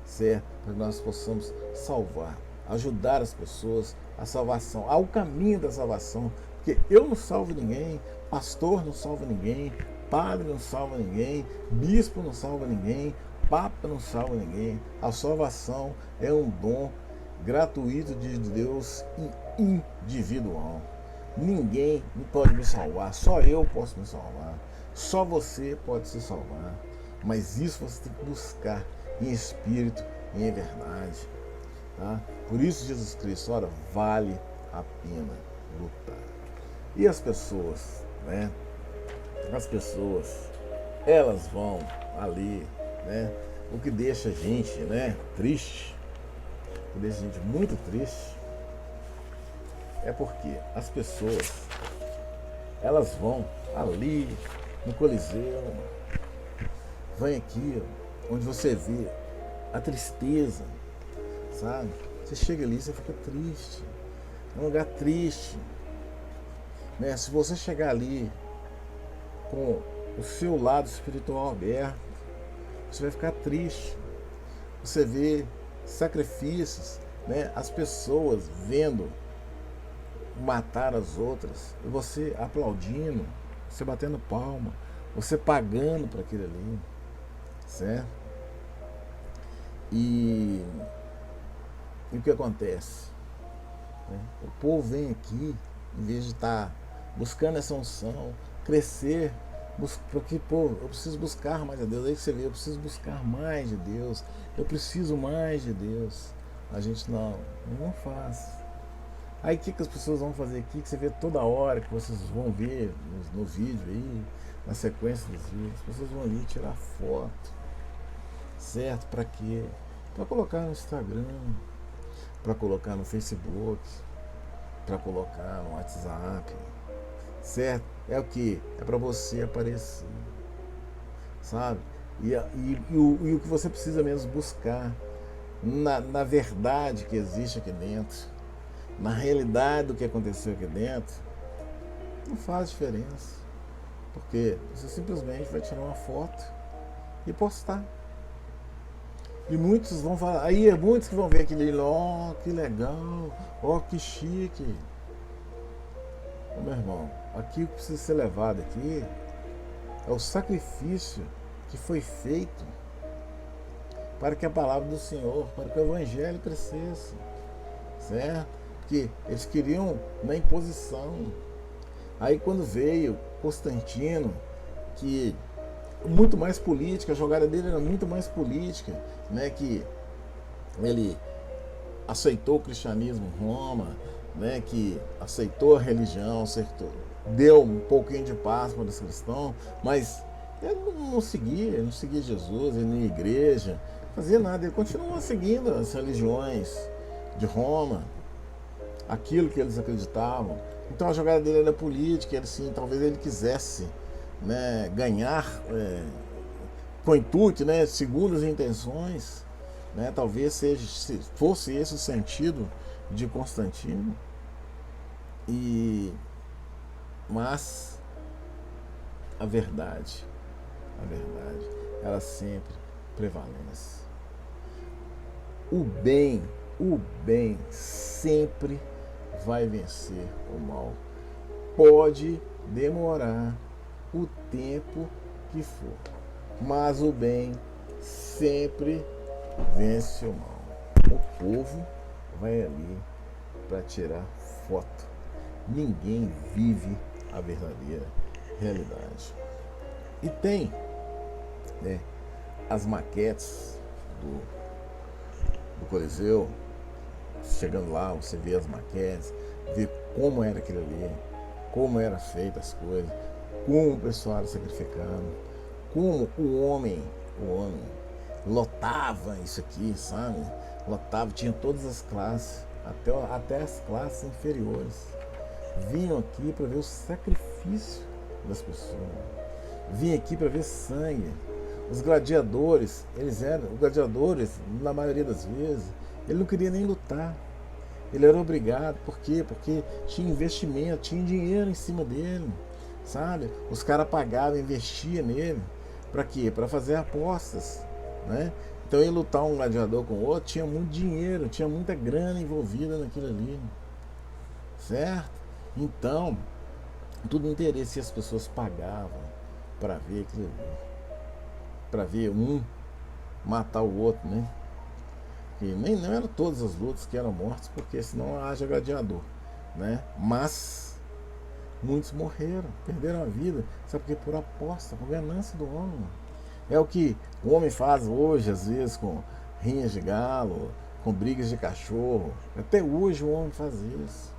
certo? Para que nós possamos salvar, ajudar as pessoas à salvação, ao caminho da salvação, porque eu não salvo ninguém, pastor não salva ninguém, padre não salva ninguém, bispo não salva ninguém, papa não salva ninguém. A salvação é um dom gratuito de Deus e individual. Ninguém pode me salvar, só eu posso me salvar, só você pode se salvar. Mas isso você tem que buscar em espírito e em verdade. Tá? Por isso Jesus Cristo, olha, vale a pena lutar. E as pessoas, né? As pessoas, elas vão ali, né? O que deixa a gente, né, triste, o que deixa a gente muito triste, é porque as pessoas, elas vão ali no Coliseu, vem aqui, onde você vê a tristeza, sabe? Você chega ali, você fica triste, é um lugar triste, né? Se você chegar ali com o seu lado espiritual aberto, você vai ficar triste. Você vê sacrifícios, né? As pessoas vendo matar as outras, e você aplaudindo, você batendo palma, você pagando para aquilo ali, certo? E o que acontece? Né? O povo vem aqui, em vez de estar buscando essa unção, crescer, porque, pô, eu preciso buscar mais a Deus. Aí você vê, eu preciso buscar mais de Deus, eu preciso mais de Deus. A gente não faz. Aí o que as pessoas vão fazer aqui, que você vê toda hora, que vocês vão ver no vídeo aí, na sequência dos vídeos, as pessoas vão ali tirar foto, certo? Para quê? Para colocar no Instagram, para colocar no Facebook, para colocar no WhatsApp, certo? É o que? É para você aparecer, sabe? E o que você precisa mesmo buscar na verdade que existe aqui dentro, na realidade do que aconteceu aqui dentro, não faz diferença, porque você simplesmente vai tirar uma foto e postar. E muitos vão falar, aí muitos que vão ver aquele, ó, que legal, ó, que chique. Ô, meu irmão, aqui o que precisa ser levado aqui é o sacrifício que foi feito para que a palavra do Senhor, para que o Evangelho crescesse, certo? Porque eles queriam na imposição. Aí quando veio Constantino, que muito mais política, a jogada dele era muito mais política, né? Que ele aceitou o cristianismo em Roma, né? Que aceitou a religião, deu um pouquinho de paz para os cristãos, mas ele não seguia Jesus, ele nem igreja, fazia nada, ele continuou seguindo as religiões de Roma, aquilo que eles acreditavam. Então a jogada dele era política, ele, assim, talvez ele quisesse, né, ganhar com intuito, né, segundo as intenções, né, talvez fosse esse o sentido de Constantino. Mas a verdade, ela sempre prevalece. O bem sempre vai vencer o mal. Pode demorar o tempo que for, mas o bem sempre vence o mal. O povo vai ali para tirar foto. Ninguém vive a verdadeira realidade. E tem, né, as maquetes do Coliseu. Chegando lá, você vê as maquetes, vê como era aquilo ali, como era feita as coisas, como o pessoal era sacrificado, como o homem lotava isso aqui, sabe? Lotava, tinha todas as classes, até as classes inferiores. Vinham aqui para ver o sacrifício das pessoas, vinham aqui para ver sangue. Os gladiadores, na maioria das vezes, ele não queria nem lutar. Ele era obrigado. Por quê? Porque tinha investimento, tinha dinheiro em cima dele, sabe? Os caras pagavam, investiam nele. Para quê? Para fazer apostas, né? Então ele lutar um gladiador com o outro, tinha muito dinheiro, tinha muita grana envolvida naquilo ali, certo? Então, tudo interesse, as pessoas pagavam, para ver aquilo ali, para ver um matar o outro, né? E nem não eram todas as lutas que eram mortas, porque senão haja gladiador, né? Mas muitos morreram, perderam a vida, sabe por quê? Por aposta, por ganância do homem. É o que o homem faz hoje, às vezes, com rinhas de galo, com brigas de cachorro. Até hoje o homem faz isso,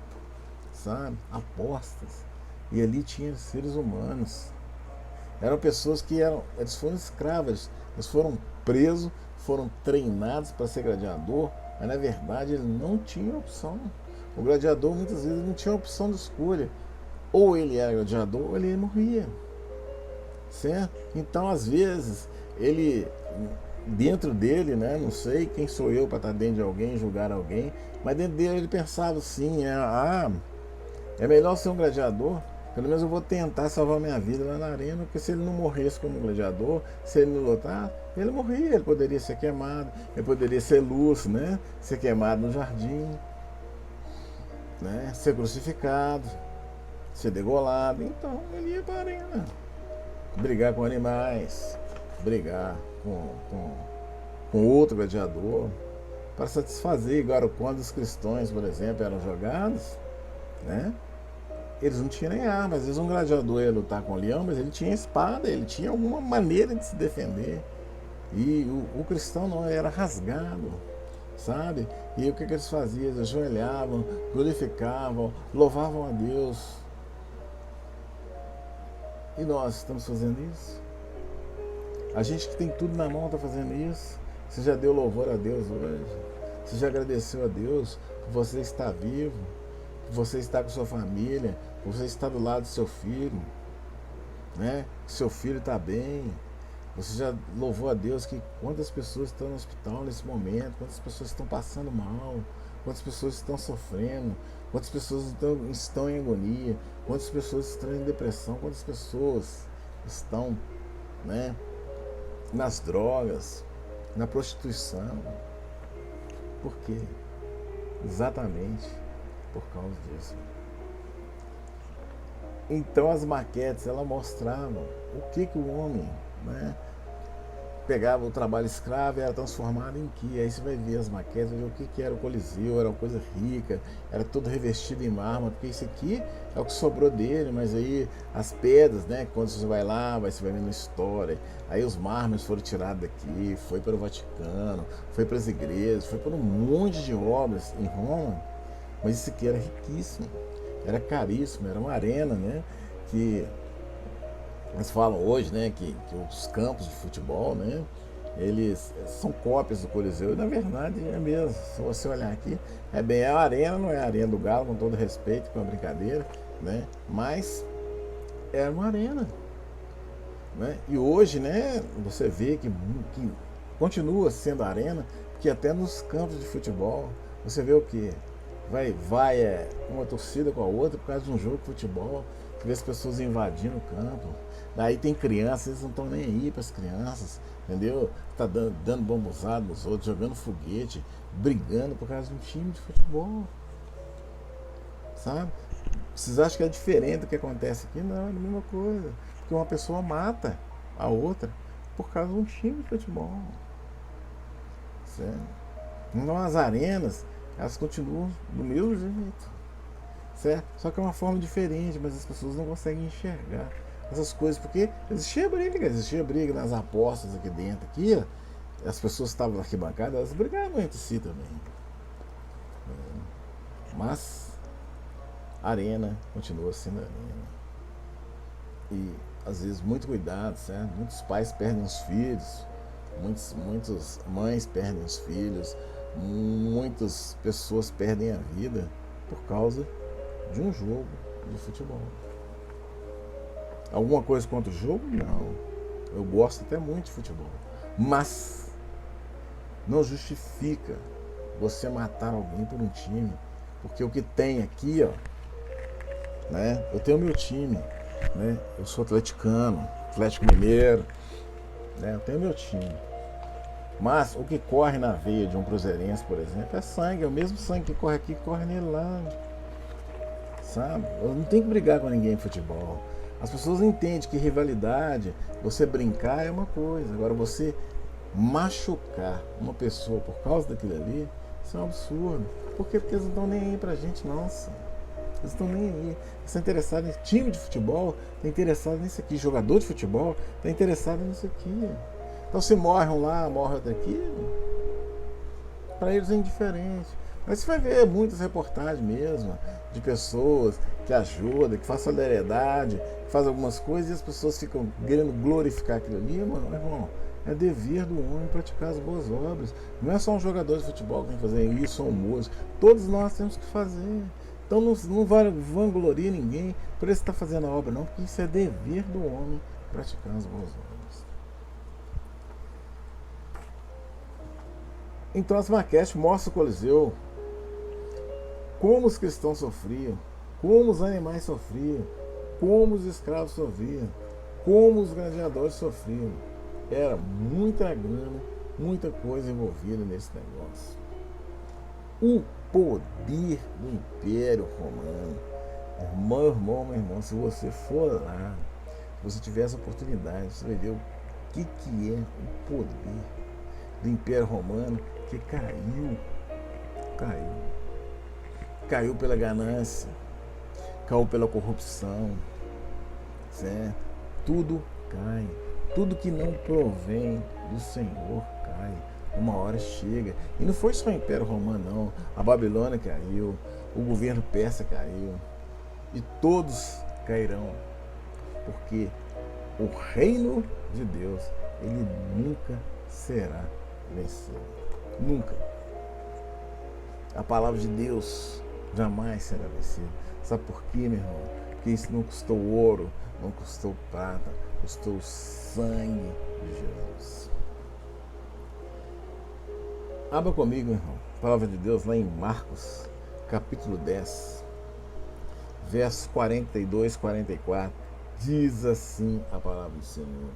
sabe? Apostas. E ali tinha seres humanos. Eram pessoas que eles foram escravos, eles foram presos, foram treinados para ser gladiador, mas na verdade ele não tinha opção. O gladiador muitas vezes não tinha opção de escolha. Ou ele era gladiador ou ele morria. Certo? Então às vezes ele, dentro dele, né, não sei quem sou eu para estar dentro de alguém, julgar alguém, mas dentro dele ele pensava assim, é melhor ser um gladiador, pelo menos eu vou tentar salvar minha vida lá na arena, porque se ele não morresse como gladiador, se ele não lutar, ele morria, ele poderia ser queimado, ele poderia ser Lúcio, né, ser queimado no jardim, né, ser crucificado, ser degolado. Então ele ia para a arena, brigar com animais, brigar com outro gladiador, para satisfazer. Agora, quando os cristãos, por exemplo, eram jogados, né, eles não tinham nem arma. Às vezes um gladiador ia lutar com o leão, mas ele tinha espada, ele tinha alguma maneira de se defender. E o cristão não, era rasgado, sabe? E o que eles faziam? Eles ajoelhavam, glorificavam, louvavam a Deus. E nós estamos fazendo isso? A gente que tem tudo na mão está fazendo isso? Você já deu louvor a Deus hoje? Você já agradeceu a Deus por você estar vivo? Por você estar com sua família? Por você estar do lado do seu filho? Né? Seu filho está bem? Você já louvou a Deus que quantas pessoas estão no hospital nesse momento? Quantas pessoas estão passando mal? Quantas pessoas estão sofrendo? Quantas pessoas estão em agonia? Quantas pessoas estão em depressão? Quantas pessoas estão, né, nas drogas, na prostituição? Por quê? Exatamente por causa disso. Então as maquetes, elas mostravam o que o homem, né, pegava o trabalho escravo e era transformado em que? Aí você vai ver as maquetes, vai ver o que era o Coliseu, era uma coisa rica, era tudo revestido em mármore, porque isso aqui é o que sobrou dele, mas aí as pedras, né, quando você vai lá, você vai vendo a história, aí os mármores foram tirados daqui, foi para o Vaticano, foi para as igrejas, foi para um monte de obras em Roma, mas isso aqui era riquíssimo, era caríssimo, era uma arena, né, que eles falam hoje, né, que os campos de futebol, né, eles são cópias do Coliseu, e na verdade é mesmo. Se você olhar aqui, é bem a arena, não é a arena do Galo, com todo respeito, com a brincadeira, né, mas era uma arena, né, e hoje, né, você vê que continua sendo arena, porque até nos campos de futebol, você vê o que? Vai uma torcida com a outra por causa de um jogo de futebol, você vê as pessoas invadindo o campo. Daí tem crianças, eles não estão nem aí para as crianças, entendeu? Tá dando bombozada nos outros, jogando foguete, brigando por causa de um time de futebol, sabe? Vocês acham que é diferente do que acontece aqui? Não, é a mesma coisa, porque uma pessoa mata a outra por causa de um time de futebol, certo? Então as arenas, elas continuam do mesmo jeito, certo? Só que é uma forma diferente, mas as pessoas não conseguem enxergar essas coisas, porque existia briga nas apostas aqui dentro, aqui, ó, as pessoas estavam na arquibancada, elas brigavam entre si também. Mas a arena continua sendo arena. E às vezes muito cuidado, certo? Muitos pais perdem os filhos, muitas mães perdem os filhos, muitas pessoas perdem a vida por causa de um jogo de futebol. Alguma coisa contra o jogo? Não. Eu gosto até muito de futebol. Mas não justifica você matar alguém por um time. Porque o que tem aqui, ó, né? Eu tenho meu time, né? Eu sou atleticano, Atlético Mineiro, né? Eu tenho meu time. Mas o que corre na veia de um cruzeirense, por exemplo, é sangue. É o mesmo sangue que corre aqui, que corre nele lá. Sabe? Eu não tenho que brigar com ninguém em futebol. As pessoas entendem que rivalidade, você brincar é uma coisa, agora você machucar uma pessoa por causa daquilo ali, isso é um absurdo. Por quê? Porque eles não estão nem aí pra gente, nossa. Eles estão nem aí. Eles estão interessados em time de futebol, estão interessados nisso aqui. Jogador de futebol está interessado nisso aqui. Então se morre um lá, morre outro aqui, para eles é indiferente. Mas você vai ver muitas reportagens mesmo, de pessoas que ajudam, que fazem solidariedade, que fazem algumas coisas e as pessoas ficam querendo glorificar aquilo ali, mano, irmão. É dever do homem praticar as boas obras. Não é só um jogador de futebol que tem que fazer isso, ou um músico. Todos nós temos que fazer. Então não vanglorie ninguém por ele estar fazendo a obra, não, porque isso é dever do homem praticar as boas obras. Então as maquetes mostram o Coliseu, como os cristãos sofriam, como os animais sofriam, como os escravos sofriam, como os gladiadores sofriam. Era muita grana, muita coisa envolvida nesse negócio. O poder do Império Romano. Meu irmão, se você for lá, se você tiver essa oportunidade, você vai ver o que é o poder do Império Romano, que caiu pela ganância, caiu pela corrupção, certo? Tudo cai. Tudo que não provém do Senhor cai. Uma hora chega. E não foi só o Império Romano, não. A Babilônia caiu, o governo persa caiu. E todos cairão. Porque o reino de Deus, ele nunca será vencido. Nunca. A palavra de Deus jamais será vencida. Sabe por quê, meu irmão? Porque isso não custou ouro, não custou prata, custou o sangue de Jesus. Abra comigo, irmão, a palavra de Deus lá em Marcos, capítulo 10, versos 42 e 44. Diz assim a palavra do Senhor.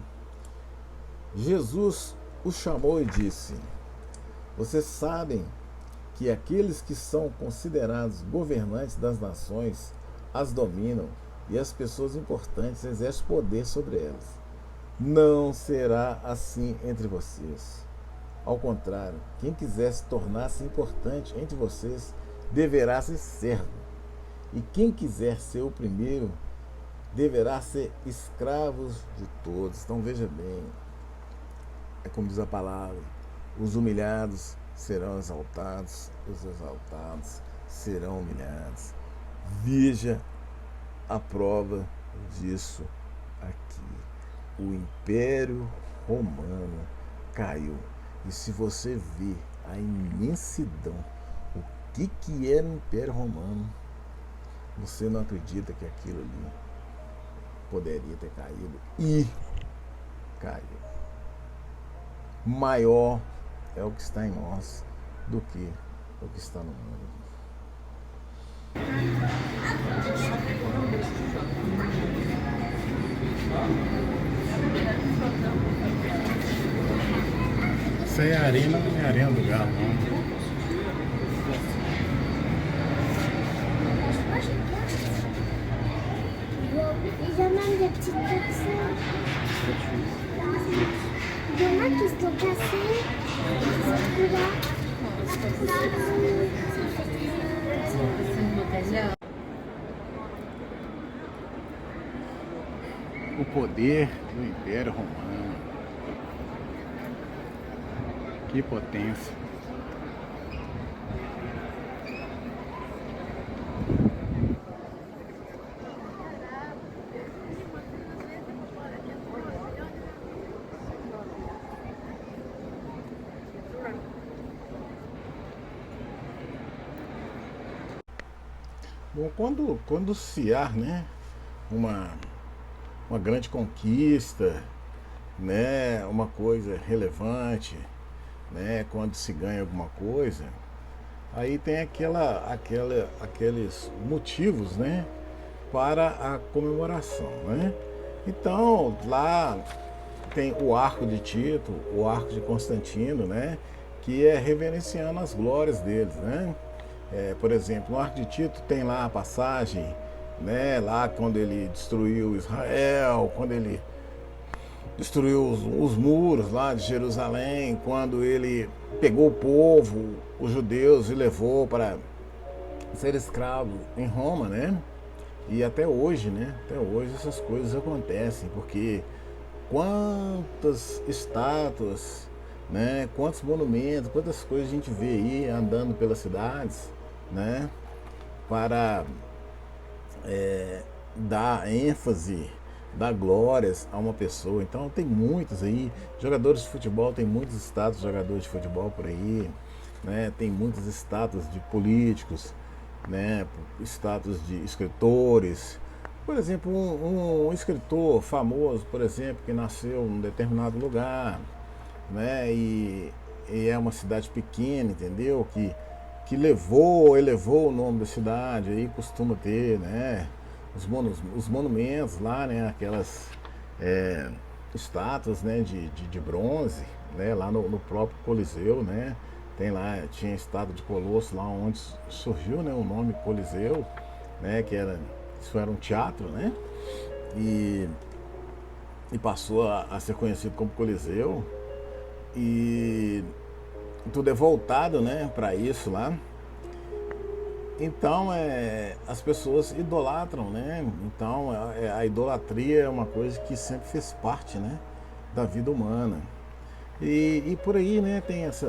Jesus o chamou e disse: vocês sabem que aqueles que são considerados governantes das nações as dominam e as pessoas importantes exercem poder sobre elas. Não será assim entre vocês. Ao contrário, quem quiser se tornar-se importante entre vocês deverá ser servo. E quem quiser ser o primeiro deverá ser escravo de todos. Então veja bem, é como diz a palavra: os humilhados serão exaltados, os exaltados serão humilhados. Veja a prova disso aqui. O Império Romano caiu. E se você vê a imensidão, o que era o Império Romano, você não acredita que aquilo ali poderia ter caído. E caiu. Maior é o que está em nós do que o que está no mundo. Isso aí é arena, não é arena do galo, não. O poder do Império Romano. Que potência. Bom, quando se há, né, uma grande conquista, né, uma coisa relevante, né, quando se ganha alguma coisa, aí tem aqueles motivos, né, para a comemoração, né? Então lá tem o Arco de Tito, o Arco de Constantino, né, que é reverenciando as glórias deles, né? Por exemplo, no Arco de Tito tem lá a passagem né? Lá quando ele destruiu Israel, quando ele destruiu os muros lá de Jerusalém, quando ele pegou o povo, os judeus, e levou para ser escravo em Roma, né? E até hoje, né? Até hoje essas coisas acontecem, porque quantas estátuas, né? Quantos monumentos, quantas coisas a gente vê aí andando pelas cidades, né? Para dar ênfase, dar glórias a uma pessoa. Então tem muitos aí, jogadores de futebol, tem muitas estátuas de jogadores de futebol por aí, né? Tem muitas estátuas de políticos, né? Estátuas de escritores. Por exemplo, um escritor famoso, por exemplo, que nasceu em um determinado lugar, né? E é uma cidade pequena, entendeu? Que elevou o nome da cidade, aí costuma ter, né? Os monumentos lá, né? Aquelas estátuas, né? De bronze, né? Lá no próprio Coliseu, né? Tem lá, tinha a estátua de Colosso lá onde surgiu, né? O nome Coliseu, né? Isso era um teatro, né? E passou a ser conhecido como Coliseu. E tudo é voltado, né, para isso lá. Então as pessoas idolatram, né? Então a idolatria é uma coisa que sempre fez parte, né, da vida humana. E por aí, né, tem as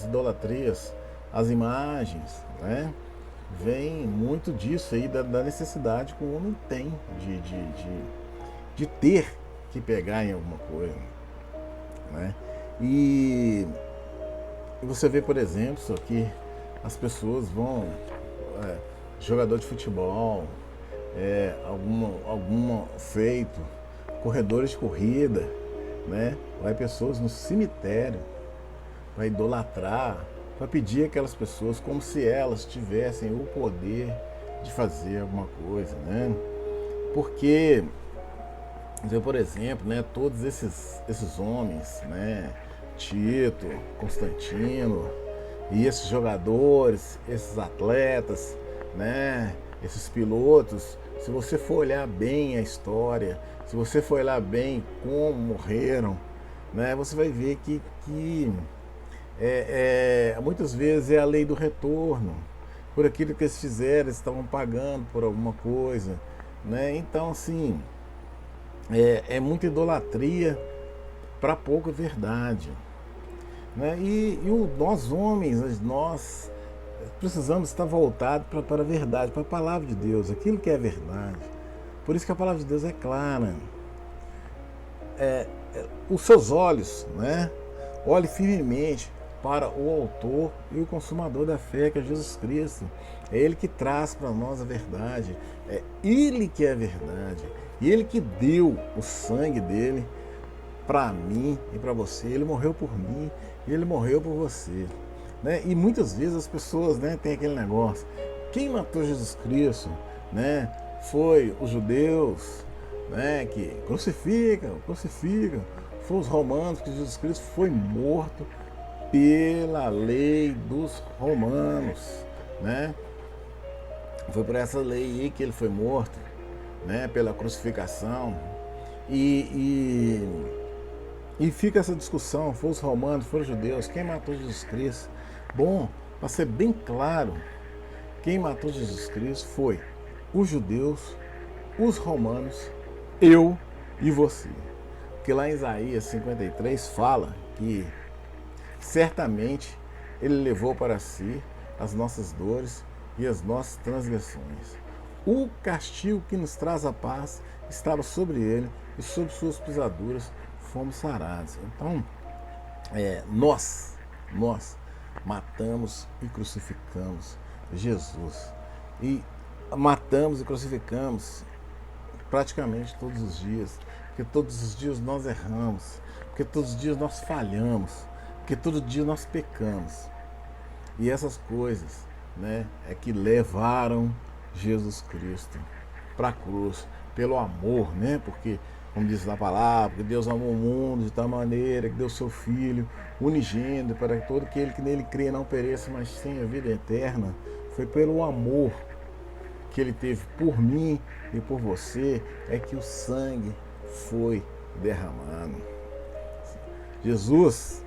idolatrias, as imagens, né? Vem muito disso aí, da necessidade que o homem tem de ter que pegar em alguma coisa, né? E você vê, por exemplo, isso aqui, as pessoas vão, jogador de futebol, algum feito, corredores de corrida, né? Vai pessoas no cemitério para idolatrar, para pedir aquelas pessoas como se elas tivessem o poder de fazer alguma coisa, né? Porque, por exemplo, né, todos esses homens, né, Tito, Constantino, e esses jogadores, esses atletas, né, esses pilotos, se você for olhar bem a história, se você for olhar bem como morreram, né, você vai ver que muitas vezes é a lei do retorno. Por aquilo que eles fizeram, eles estavam pagando por alguma coisa, né? Então, assim, é muita idolatria para pouca verdade, né? Nós homens, nós precisamos estar voltados para a verdade, para a palavra de Deus, aquilo que é verdade. Por isso que a palavra de Deus é clara. Os seus olhos, né? Olhe firmemente para o autor e o consumador da fé, que é Jesus Cristo. É Ele que traz para nós a verdade. É Ele que é a verdade. E Ele que deu o sangue dele para mim e para você. Ele morreu por mim e Ele morreu por você, né? E muitas vezes as pessoas, né, têm aquele negócio. Quem matou Jesus Cristo, né, foi os judeus, né, que crucificam. Foi os romanos, que Jesus Cristo foi morto pela lei dos romanos, né? Foi por essa lei aí que ele foi morto, né? Pela crucificação. E fica essa discussão, foram os romanos, foram os judeus, quem matou Jesus Cristo? Bom, para ser bem claro, quem matou Jesus Cristo foi os judeus, os romanos, eu e você. Porque lá em Isaías 53 fala que certamente Ele levou para si as nossas dores e as nossas transgressões. O castigo que nos traz a paz estava sobre Ele, e sobre suas pisaduras fomos sarados. Então, nós matamos e crucificamos Jesus. E matamos e crucificamos praticamente todos os dias. Porque todos os dias nós erramos. Porque todos os dias nós falhamos. Porque todo dia nós pecamos. E essas coisas, né, é que levaram Jesus Cristo para a cruz, pelo amor, né? Porque, como diz na palavra, que Deus amou o mundo de tal maneira que deu seu Filho unigênito para que todo aquele que nele crê não pereça, mas tenha vida eterna. Foi pelo amor que ele teve por mim e por você é que o sangue foi derramado. Jesus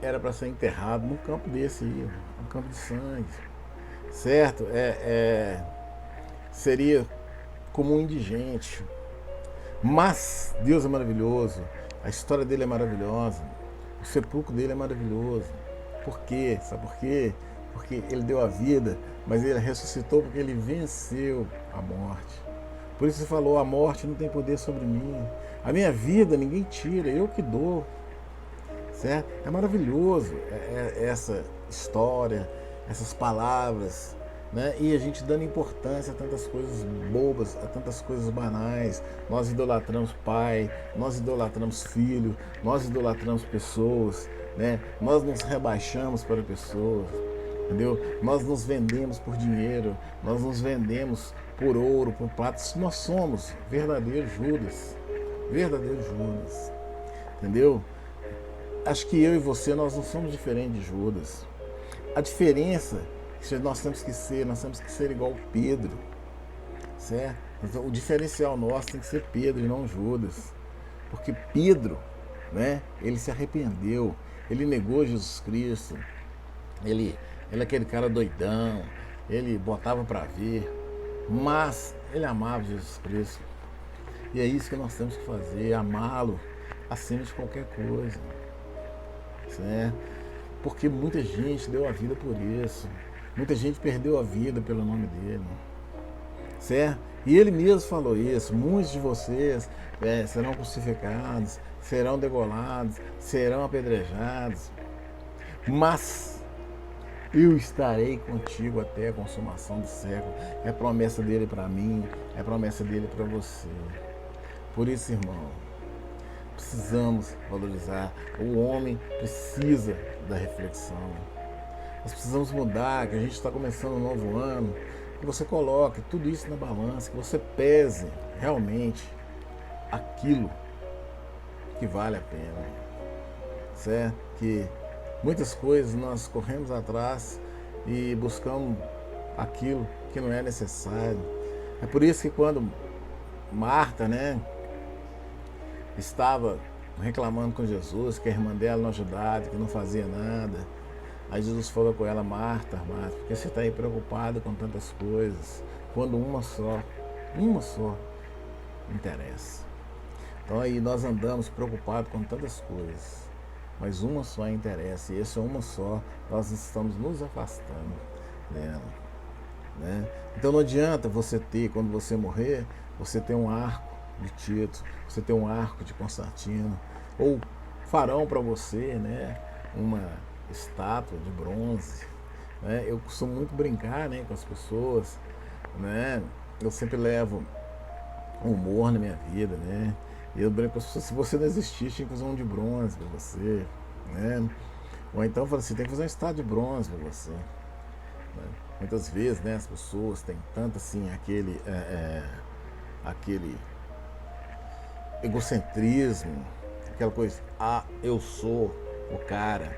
era para ser enterrado num campo desse aí, um campo de sangue, certo? Seria como um indigente. Mas Deus é maravilhoso, a história dele é maravilhosa, o sepulcro dele é maravilhoso. Por quê? Sabe por quê? Porque ele deu a vida, mas ele ressuscitou porque ele venceu a morte. Por isso ele falou, a morte não tem poder sobre mim. A minha vida ninguém tira, eu que dou. Certo? É maravilhoso essa história, essas palavras, né? E a gente dando importância a tantas coisas bobas, a tantas coisas banais. Nós idolatramos pai, nós idolatramos filho, nós idolatramos pessoas, né? Nós nos rebaixamos para pessoas, entendeu? Nós nos vendemos por dinheiro, nós nos vendemos por ouro, por prata. Nós somos verdadeiros Judas, entendeu? Acho que eu e você, nós não somos diferentes de Judas. A diferença é que nós temos que ser igual Pedro, certo? Então, o diferencial nosso tem que ser Pedro e não Judas. Porque Pedro, né, ele se arrependeu, ele negou Jesus Cristo, ele é aquele cara doidão, ele botava para ver, mas ele amava Jesus Cristo. E é isso que nós temos que fazer, amá-lo acima de qualquer coisa. Certo? Porque muita gente deu a vida por isso. Muita gente perdeu a vida pelo nome dele. Certo? E ele mesmo falou isso. Muitos de vocês serão crucificados, serão degolados, serão apedrejados. Mas eu estarei contigo até a consumação do século. É promessa dele para mim, é promessa dele para você. Por isso, irmão, precisamos valorizar. O homem precisa da reflexão. Nós precisamos mudar, que a gente está começando um novo ano. Que você coloque tudo isso na balança, que você pese realmente aquilo que vale a pena. Certo? Que muitas coisas nós corremos atrás e buscamos aquilo que não é necessário. É por isso que quando Marta, né, estava reclamando com Jesus, que a irmã dela não ajudava, que não fazia nada. Aí Jesus falou com ela, Marta, por que você está aí preocupada com tantas coisas, quando uma só interessa. Então aí nós andamos preocupados com tantas coisas, mas uma só interessa, e essa uma só, nós estamos nos afastando dela. Né? Então não adianta você ter, quando você morrer, você ter um arco de Tito, você ter um arco de Constantino, ou farão para você, né, uma estátua de bronze. Né? Eu costumo muito brincar, né, com as pessoas, né? Eu sempre levo humor na minha vida, né? E eu brinco com as pessoas, se você não existisse, tinha que fazer um de bronze para você, né? Ou então eu falo assim, tem que fazer uma estátua de bronze para você. Né? Muitas vezes, né, as pessoas têm tanto assim aquele egocentrismo, aquela coisa, eu sou o cara,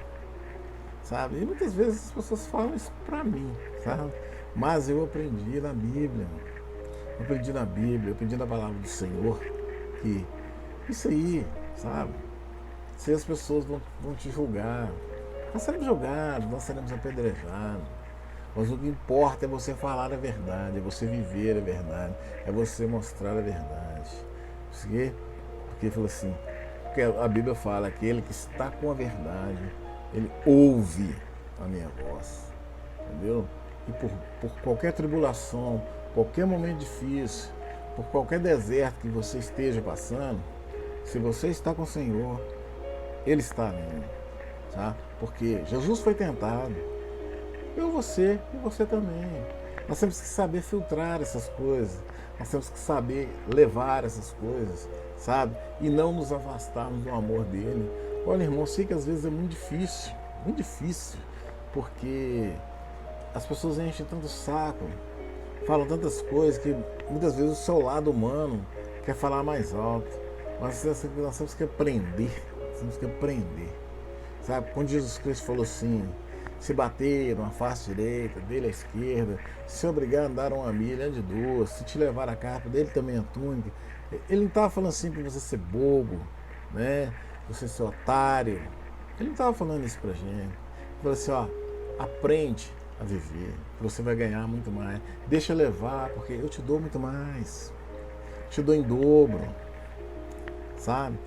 sabe? E muitas vezes as pessoas falam isso pra mim, sabe? Mas eu aprendi na Bíblia, eu aprendi na palavra do Senhor, que isso aí, sabe? Se as pessoas vão te julgar, nós seremos julgados, nós seremos apedrejados. Mas o que importa é você falar a verdade, é você viver a verdade, é você mostrar a verdade. Porque ele falou assim, porque a Bíblia fala, aquele que está com a verdade, ele ouve a minha voz. Entendeu? E por qualquer tribulação, qualquer momento difícil, por qualquer deserto que você esteja passando, se você está com o Senhor, Ele está nele. Tá? Porque Jesus foi tentado. Eu, você e você também. Nós temos que saber filtrar essas coisas. Nós temos que saber levar essas coisas, sabe? E não nos afastarmos do amor dele. Olha, irmão, sei que às vezes é muito difícil, porque as pessoas enchem tanto saco, falam tantas coisas que muitas vezes o seu lado humano quer falar mais alto. Mas nós temos que aprender, sabe? Quando Jesus Cristo falou assim, se bater uma face direita, dele à esquerda, se obrigar a andar uma milha, ande duas, se te levar a capa, dele também a túnica. Ele não estava falando assim para você ser bobo, né? Você ser otário. Ele não estava falando isso pra gente. Ele falou assim, ó, aprende a viver, que você vai ganhar muito mais. Deixa levar, porque eu te dou muito mais. Te dou em dobro. Sabe?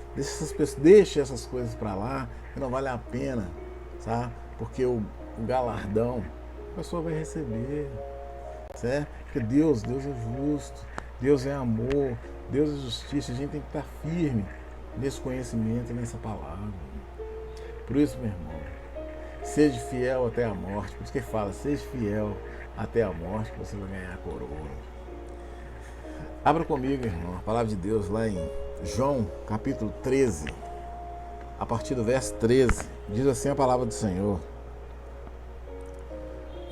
Deixa essas coisas para lá, que não vale a pena, sabe? Porque o galardão a pessoa vai receber, certo? Porque Deus é justo, Deus é amor, Deus é justiça. A gente tem que estar firme nesse conhecimento e nessa palavra. Por isso, meu irmão, seja fiel até a morte. Por isso que ele fala, seja fiel até a morte, que você vai ganhar a coroa. Abra comigo, irmão, a palavra de Deus lá em João, capítulo 13, a partir do verso 13, diz assim a palavra do Senhor: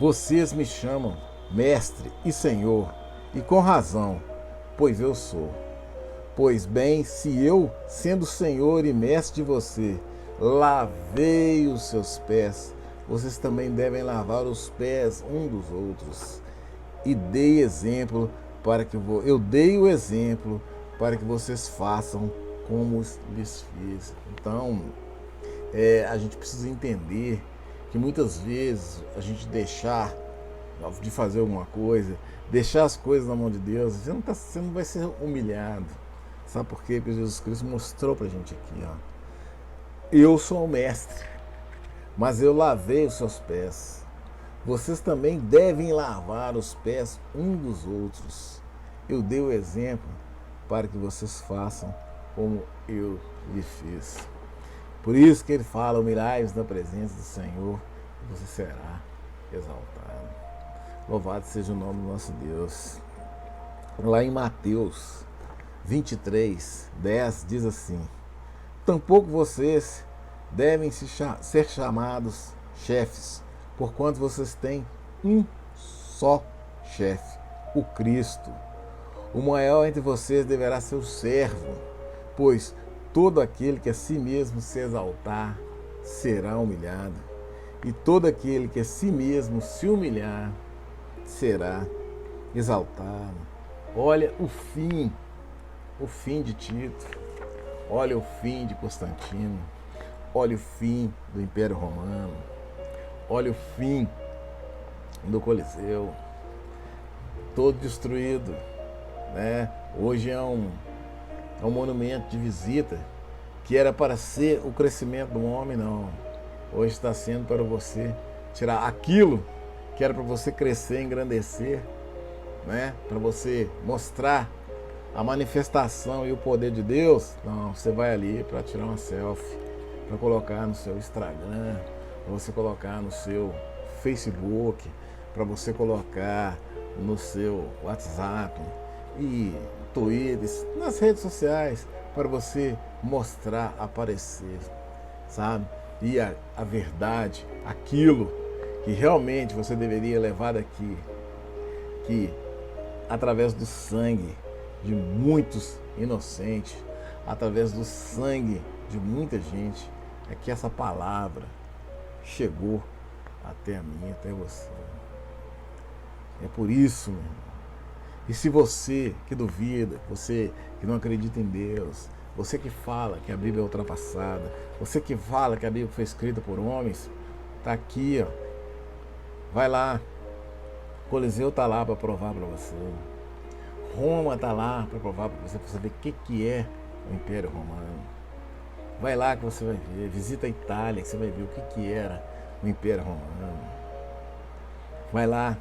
vocês me chamam mestre e senhor, e com razão, pois eu sou. Pois bem, se eu, sendo senhor e mestre de você, lavei os seus pés, vocês também devem lavar os pés um dos outros. E dei exemplo para que eu dei o exemplo para que vocês façam como lhes fiz. Então, a gente precisa entender que muitas vezes a gente deixar de fazer alguma coisa, deixar as coisas na mão de Deus, você não vai ser humilhado. Sabe por quê? Porque Jesus Cristo mostrou pra gente aqui, ó. Eu sou o mestre, mas eu lavei os seus pés. Vocês também devem lavar os pés um dos outros. Eu dei o exemplo para que vocês façam como eu lhe fiz. Por isso que ele fala, humilhai-vos na presença do Senhor, e você será exaltado. Louvado seja o nome do nosso Deus. Lá em Mateus 23, 10, diz assim: tampouco vocês devem ser chamados chefes, porquanto vocês têm um só chefe, o Cristo. O maior entre vocês deverá ser o servo, pois todo aquele que a si mesmo se exaltar será humilhado, e todo aquele que a si mesmo se humilhar será exaltado. Olha o fim de Tito, olha o fim de Constantino, olha o fim do Império Romano, olha o fim do Coliseu, todo destruído, né? Hoje é um monumento de visita, que era para ser o crescimento do homem, não. Hoje está sendo para você tirar aquilo que era para você crescer, engrandecer, né? Para você mostrar a manifestação e o poder de Deus. Não, você vai ali para tirar uma selfie, para colocar no seu Instagram, para você colocar no seu Facebook, para você colocar no seu WhatsApp e Twitter, nas redes sociais, para você mostrar, aparecer, sabe? E a verdade, aquilo que realmente você deveria levar daqui, que através do sangue de muitos inocentes, através do sangue de muita gente, é que essa palavra chegou até a mim, até você. É por isso, meu irmão. E se você que duvida, você que não acredita em Deus, você que fala que a Bíblia é ultrapassada, você que fala que a Bíblia foi escrita por homens, tá aqui, ó. Vai lá. Coliseu tá lá para provar para você. Roma tá lá para provar para você ver o que é o Império Romano. Vai lá que você vai ver. Visita a Itália que você vai ver o que era o Império Romano. Vai lá.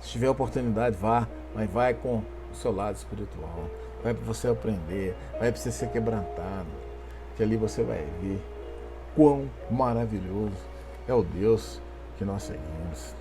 Se tiver oportunidade, vá, mas vai com o seu lado espiritual. Vai para você aprender, vai para você ser quebrantado. Que ali você vai ver quão maravilhoso é o Deus que nós seguimos.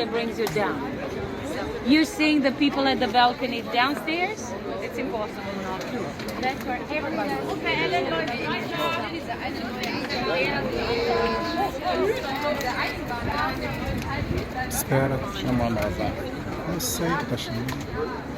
elevator brings you down. You seeing the people at the balcony downstairs? It's impossible not to. That's where everybody. Espera, chamar mais lá. Eu sei que tá chamando.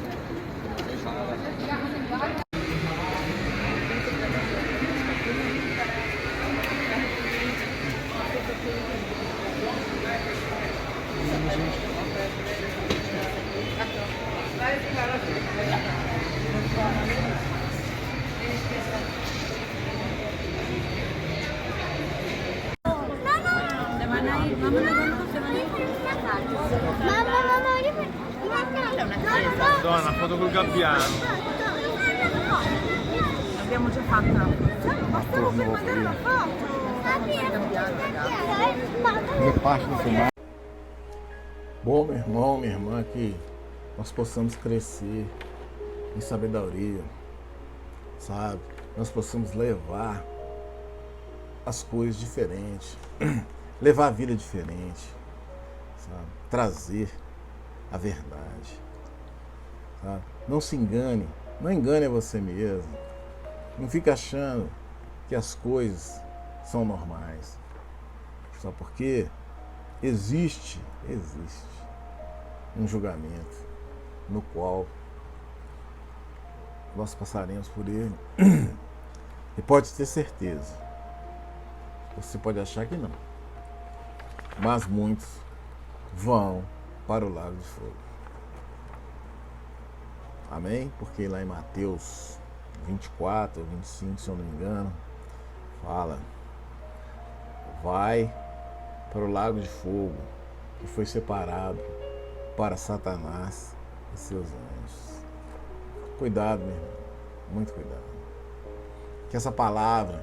Donna, foto col gabbiano. Abbiamo già fatto. Fazer parte do filmar. Bom, meu irmão, minha irmã, que nós possamos crescer em sabedoria, sabe? Nós possamos levar as coisas diferentes, levar a vida diferente, sabe? Trazer a verdade, sabe? Não se engane, não engane a você mesmo, não fique achando que as coisas são normais, só porque existe um julgamento no qual nós passaremos por ele. E pode ter certeza, você pode achar que não, mas muitos vão para o lago de fogo. Amém? Porque lá em Mateus 24 ou 25, se eu não me engano, fala: vai para o lago de fogo que foi separado para Satanás e seus anjos. Cuidado, meu irmão, muito cuidado. Que essa palavra,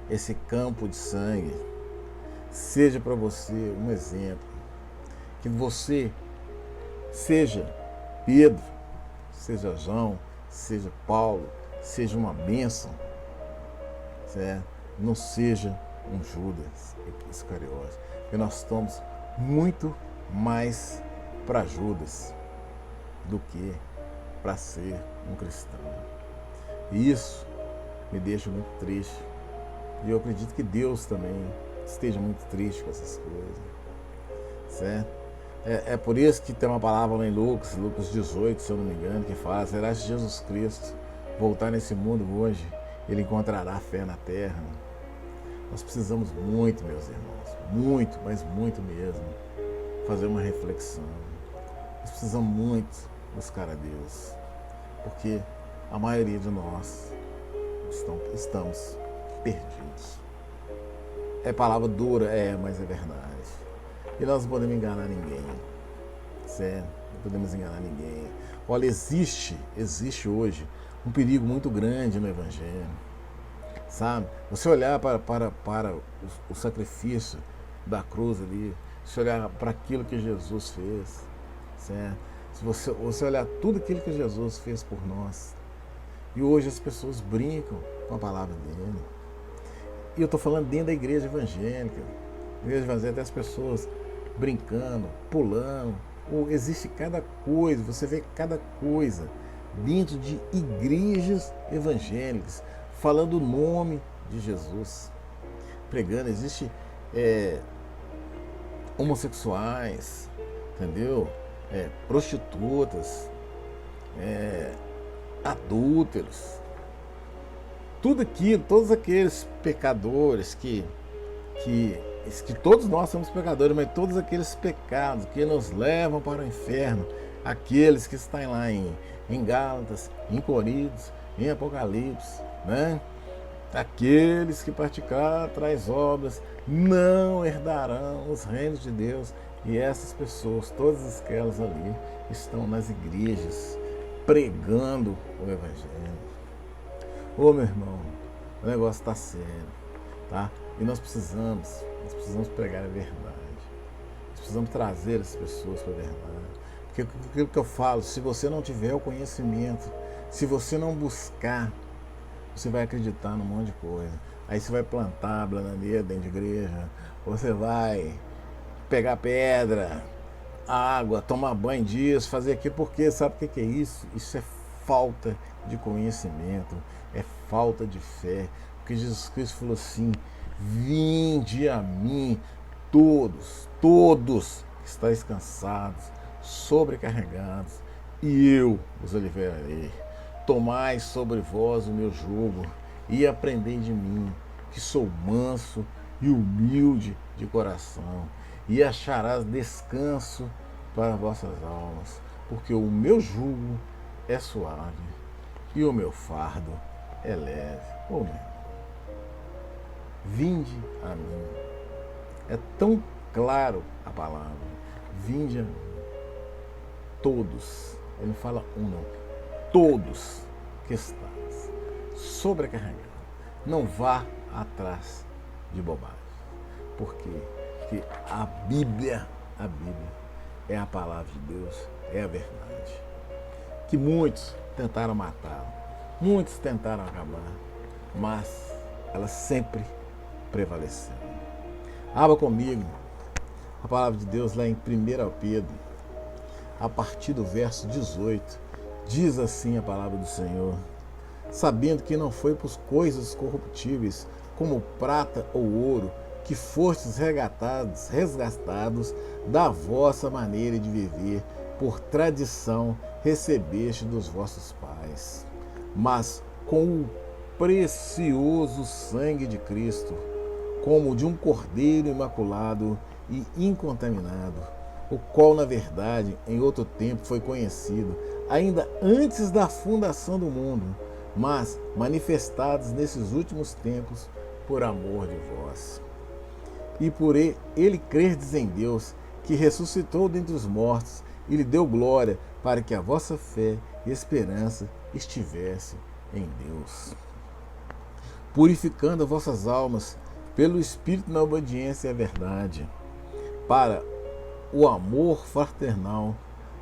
esse campo de sangue, seja para você um exemplo. Que você seja Pedro, seja João, seja Paulo, seja uma bênção, certo? Não seja um Judas Iscariote, porque nós estamos muito mais para Judas do que para ser um cristão. E isso me deixa muito triste. E eu acredito que Deus também esteja muito triste com essas coisas, certo? É por isso que tem uma palavra lá em Lucas 18, se eu não me engano, que fala: será que Jesus Cristo voltar nesse mundo hoje, ele encontrará fé na terra? Nós precisamos muito, meus irmãos, muito, mas muito mesmo, fazer uma reflexão. Nós precisamos muito buscar a Deus, porque a maioria de nós estamos perdidos. É palavra dura, mas é verdade. E nós não podemos enganar ninguém, certo? Não podemos enganar ninguém. Olha, existe hoje um perigo muito grande no Evangelho, sabe? Você olhar para o sacrifício da cruz ali, se olhar para aquilo que Jesus fez, certo? Se você olhar tudo aquilo que Jesus fez por nós, e hoje as pessoas brincam com a palavra dele. E eu estou falando dentro da igreja evangélica. Na igreja evangélica, até as pessoas brincando, pulando. Existe cada coisa, você vê cada coisa dentro de igrejas evangélicas, falando o nome de Jesus, pregando. Existe homossexuais, entendeu? Prostitutas, adúlteros, tudo aquilo, todos aqueles pecadores que todos nós somos pecadores, mas todos aqueles pecados que nos levam para o inferno, aqueles que estão lá em Gálatas, em Coríntios, em Apocalipse, né? Aqueles que praticar tais obras não herdarão os reinos de Deus. E essas pessoas, todas aquelas ali, estão nas igrejas pregando o Evangelho. Ô, meu irmão, o negócio está sério, tá? E nós precisamos pregar a verdade. Nós precisamos trazer as pessoas para a verdade. Porque aquilo que eu falo, se você não tiver o conhecimento, se você não buscar, você vai acreditar num monte de coisa. Aí você vai plantar bananeira dentro de igreja, você vai pegar pedra, água, tomar banho disso, fazer aquilo, porque sabe o que é isso? Isso é falta de conhecimento, é falta de fé. Porque Jesus Cristo falou assim: vinde a mim todos que estáis cansados, sobrecarregados, e eu vos aliviarei. Tomai sobre vós o meu jugo e aprendei de mim, que sou manso e humilde de coração, e acharás descanso para vossas almas, porque o meu jugo é suave e o meu fardo é leve. Oh, meu irmão, vinde a mim. É tão claro a palavra. Vinde a mim. Todos. Ele não fala um, não. Todos que estáis sobrecarregados. Não vá atrás de bobagem. Por quê? Porque a Bíblia é a palavra de Deus, é a verdade. Que muitos tentaram matá-la, muitos tentaram acabar, mas ela sempre prevaleceu. Abra comigo a palavra de Deus lá em 1 Pedro, a partir do verso 18. Diz assim a palavra do Senhor: sabendo que não foi por coisas corruptíveis, como prata ou ouro, que fostes resgatados da vossa maneira de viver, por tradição recebeste dos vossos pais, mas com o precioso sangue de Cristo, como de um cordeiro imaculado e incontaminado, o qual, na verdade, em outro tempo foi conhecido, ainda antes da fundação do mundo, mas manifestados nesses últimos tempos por amor de vós. E por ele crerdes em Deus, que ressuscitou dentre os mortos e lhe deu glória, para que a vossa fé e esperança estivesse em Deus. Purificando as vossas almas pelo Espírito na obediência à verdade, para o amor fraternal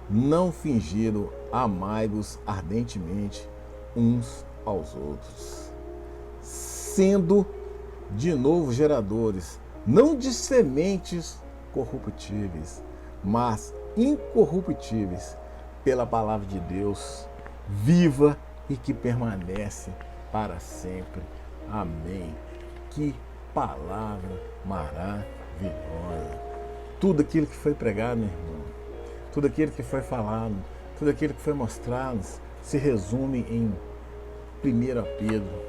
não fingido, amai-vos ardentemente uns aos outros, sendo de novo geradores, não de sementes corruptíveis, mas incorruptíveis, pela palavra de Deus, viva e que permanece para sempre. Amém. Que palavra maravilhosa. Tudo aquilo que foi pregado, meu irmão, tudo aquilo que foi falado, tudo aquilo que foi mostrado, se resume em 1 Pedro,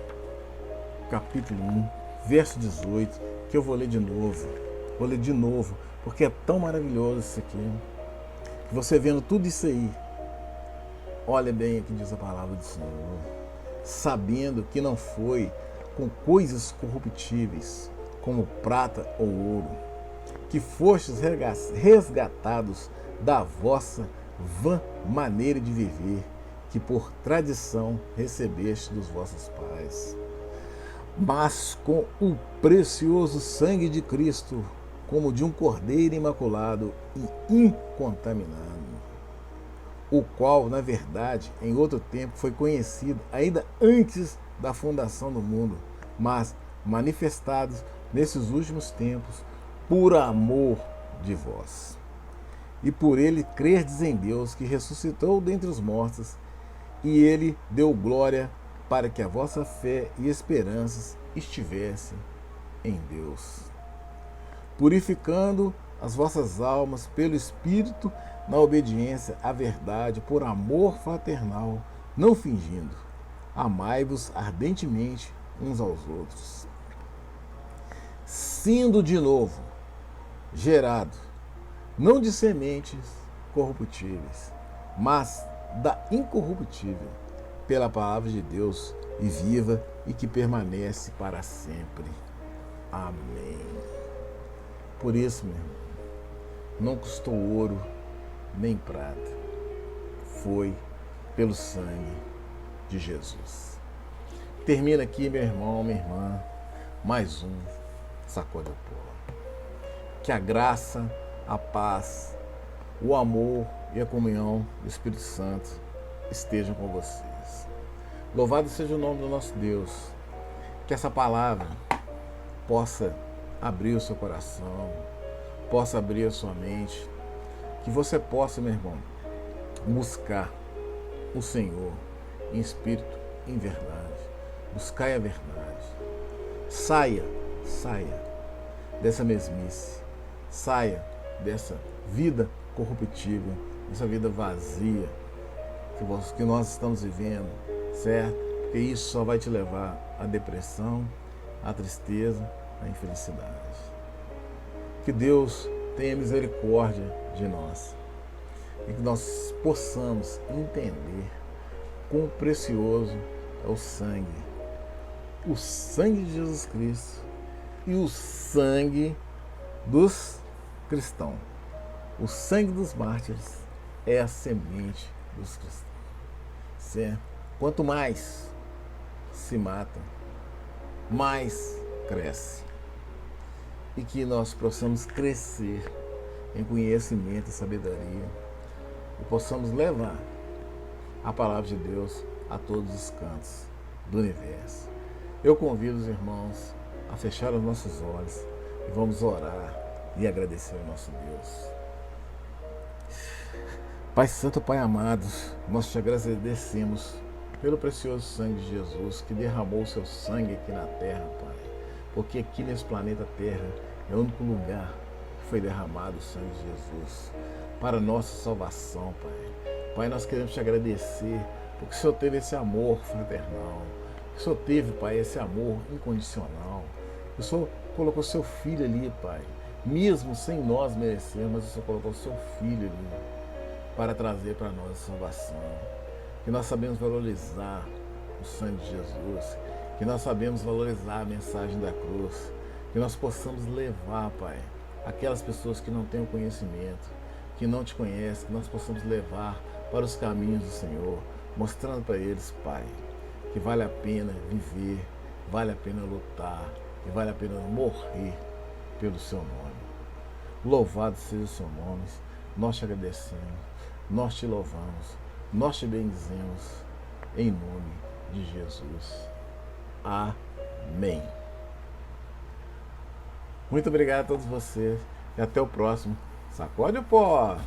capítulo 1, verso 18, que eu vou ler de novo. Vou ler de novo, porque é tão maravilhoso isso aqui. Você vendo tudo isso aí, olha bem o que diz a palavra do Senhor. Sabendo que não foi com coisas corruptíveis, como prata ou ouro, que fostes resgatados da vossa vã maneira de viver, que por tradição recebeste dos vossos pais, mas com o precioso sangue de Cristo, como de um cordeiro imaculado e incontaminado, o qual, na verdade, em outro tempo foi conhecido ainda antes da fundação do mundo, mas manifestados nesses últimos tempos por amor de vós. E por ele crerdes em Deus, que ressuscitou dentre os mortos, e ele deu glória, para que a vossa fé e esperanças estivessem em Deus. Purificando as vossas almas pelo Espírito na obediência à verdade, por amor fraternal, não fingindo. Amai-vos ardentemente uns aos outros, sendo de novo gerado, não de sementes corruptíveis, mas da incorruptível, pela palavra de Deus, e viva e que permanece para sempre. Amém. Por isso, meu irmão, não custou ouro nem prata, foi pelo sangue de Jesus. Termina aqui, meu irmão, minha irmã, mais um Sacode a Pó. Que a graça, a paz, o amor e a comunhão do Espírito Santo estejam com vocês. Louvado seja o nome do nosso Deus. Que essa palavra possa abrir o seu coração, possa abrir a sua mente, Que você possa, meu irmão, buscar o Senhor em espírito, em verdade. Buscai a verdade. Saia dessa mesmice. Saia dessa vida corruptível, dessa vida vazia que nós estamos vivendo, certo? Porque isso só vai te levar à depressão, à tristeza, à infelicidade. Que Deus tenha misericórdia de nós e que nós possamos entender quão precioso é o sangue de Jesus Cristo e o sangue dos cristãos. O sangue dos mártires é a semente dos cristãos. Certo? Quanto mais se mata, mais cresce. E que nós possamos crescer em conhecimento e sabedoria e possamos levar a palavra de Deus a todos os cantos do universo. Eu convido os irmãos a fechar os nossos olhos e vamos orar e agradecer ao nosso Deus. Pai Santo, Pai amado, nós te agradecemos pelo precioso sangue de Jesus que derramou o seu sangue aqui na terra, Pai. Porque aqui nesse planeta Terra é o único lugar que foi derramado o sangue de Jesus para a nossa salvação, Pai. Pai, nós queremos te agradecer porque o Senhor teve esse amor fraternal. O Senhor teve, Pai, esse amor incondicional. O Senhor colocou seu filho ali, Pai. Mesmo sem nós merecermos, mas o Senhor colocou seu filho ali para trazer para nós a salvação. Que nós sabemos valorizar o sangue de Jesus. Que nós sabemos valorizar a mensagem da cruz. Que nós possamos levar, Pai, aquelas pessoas que não têm o conhecimento, que não te conhecem, que nós possamos levar para os caminhos do Senhor, mostrando para eles, Pai, que vale a pena viver, vale a pena lutar, e vale a pena morrer pelo seu nome. Louvado seja o seu nome, nós te agradecemos, nós te louvamos, nós te bendizemos, em nome de Jesus. Amém. Muito obrigado a todos vocês e até o próximo Sacode o Pó.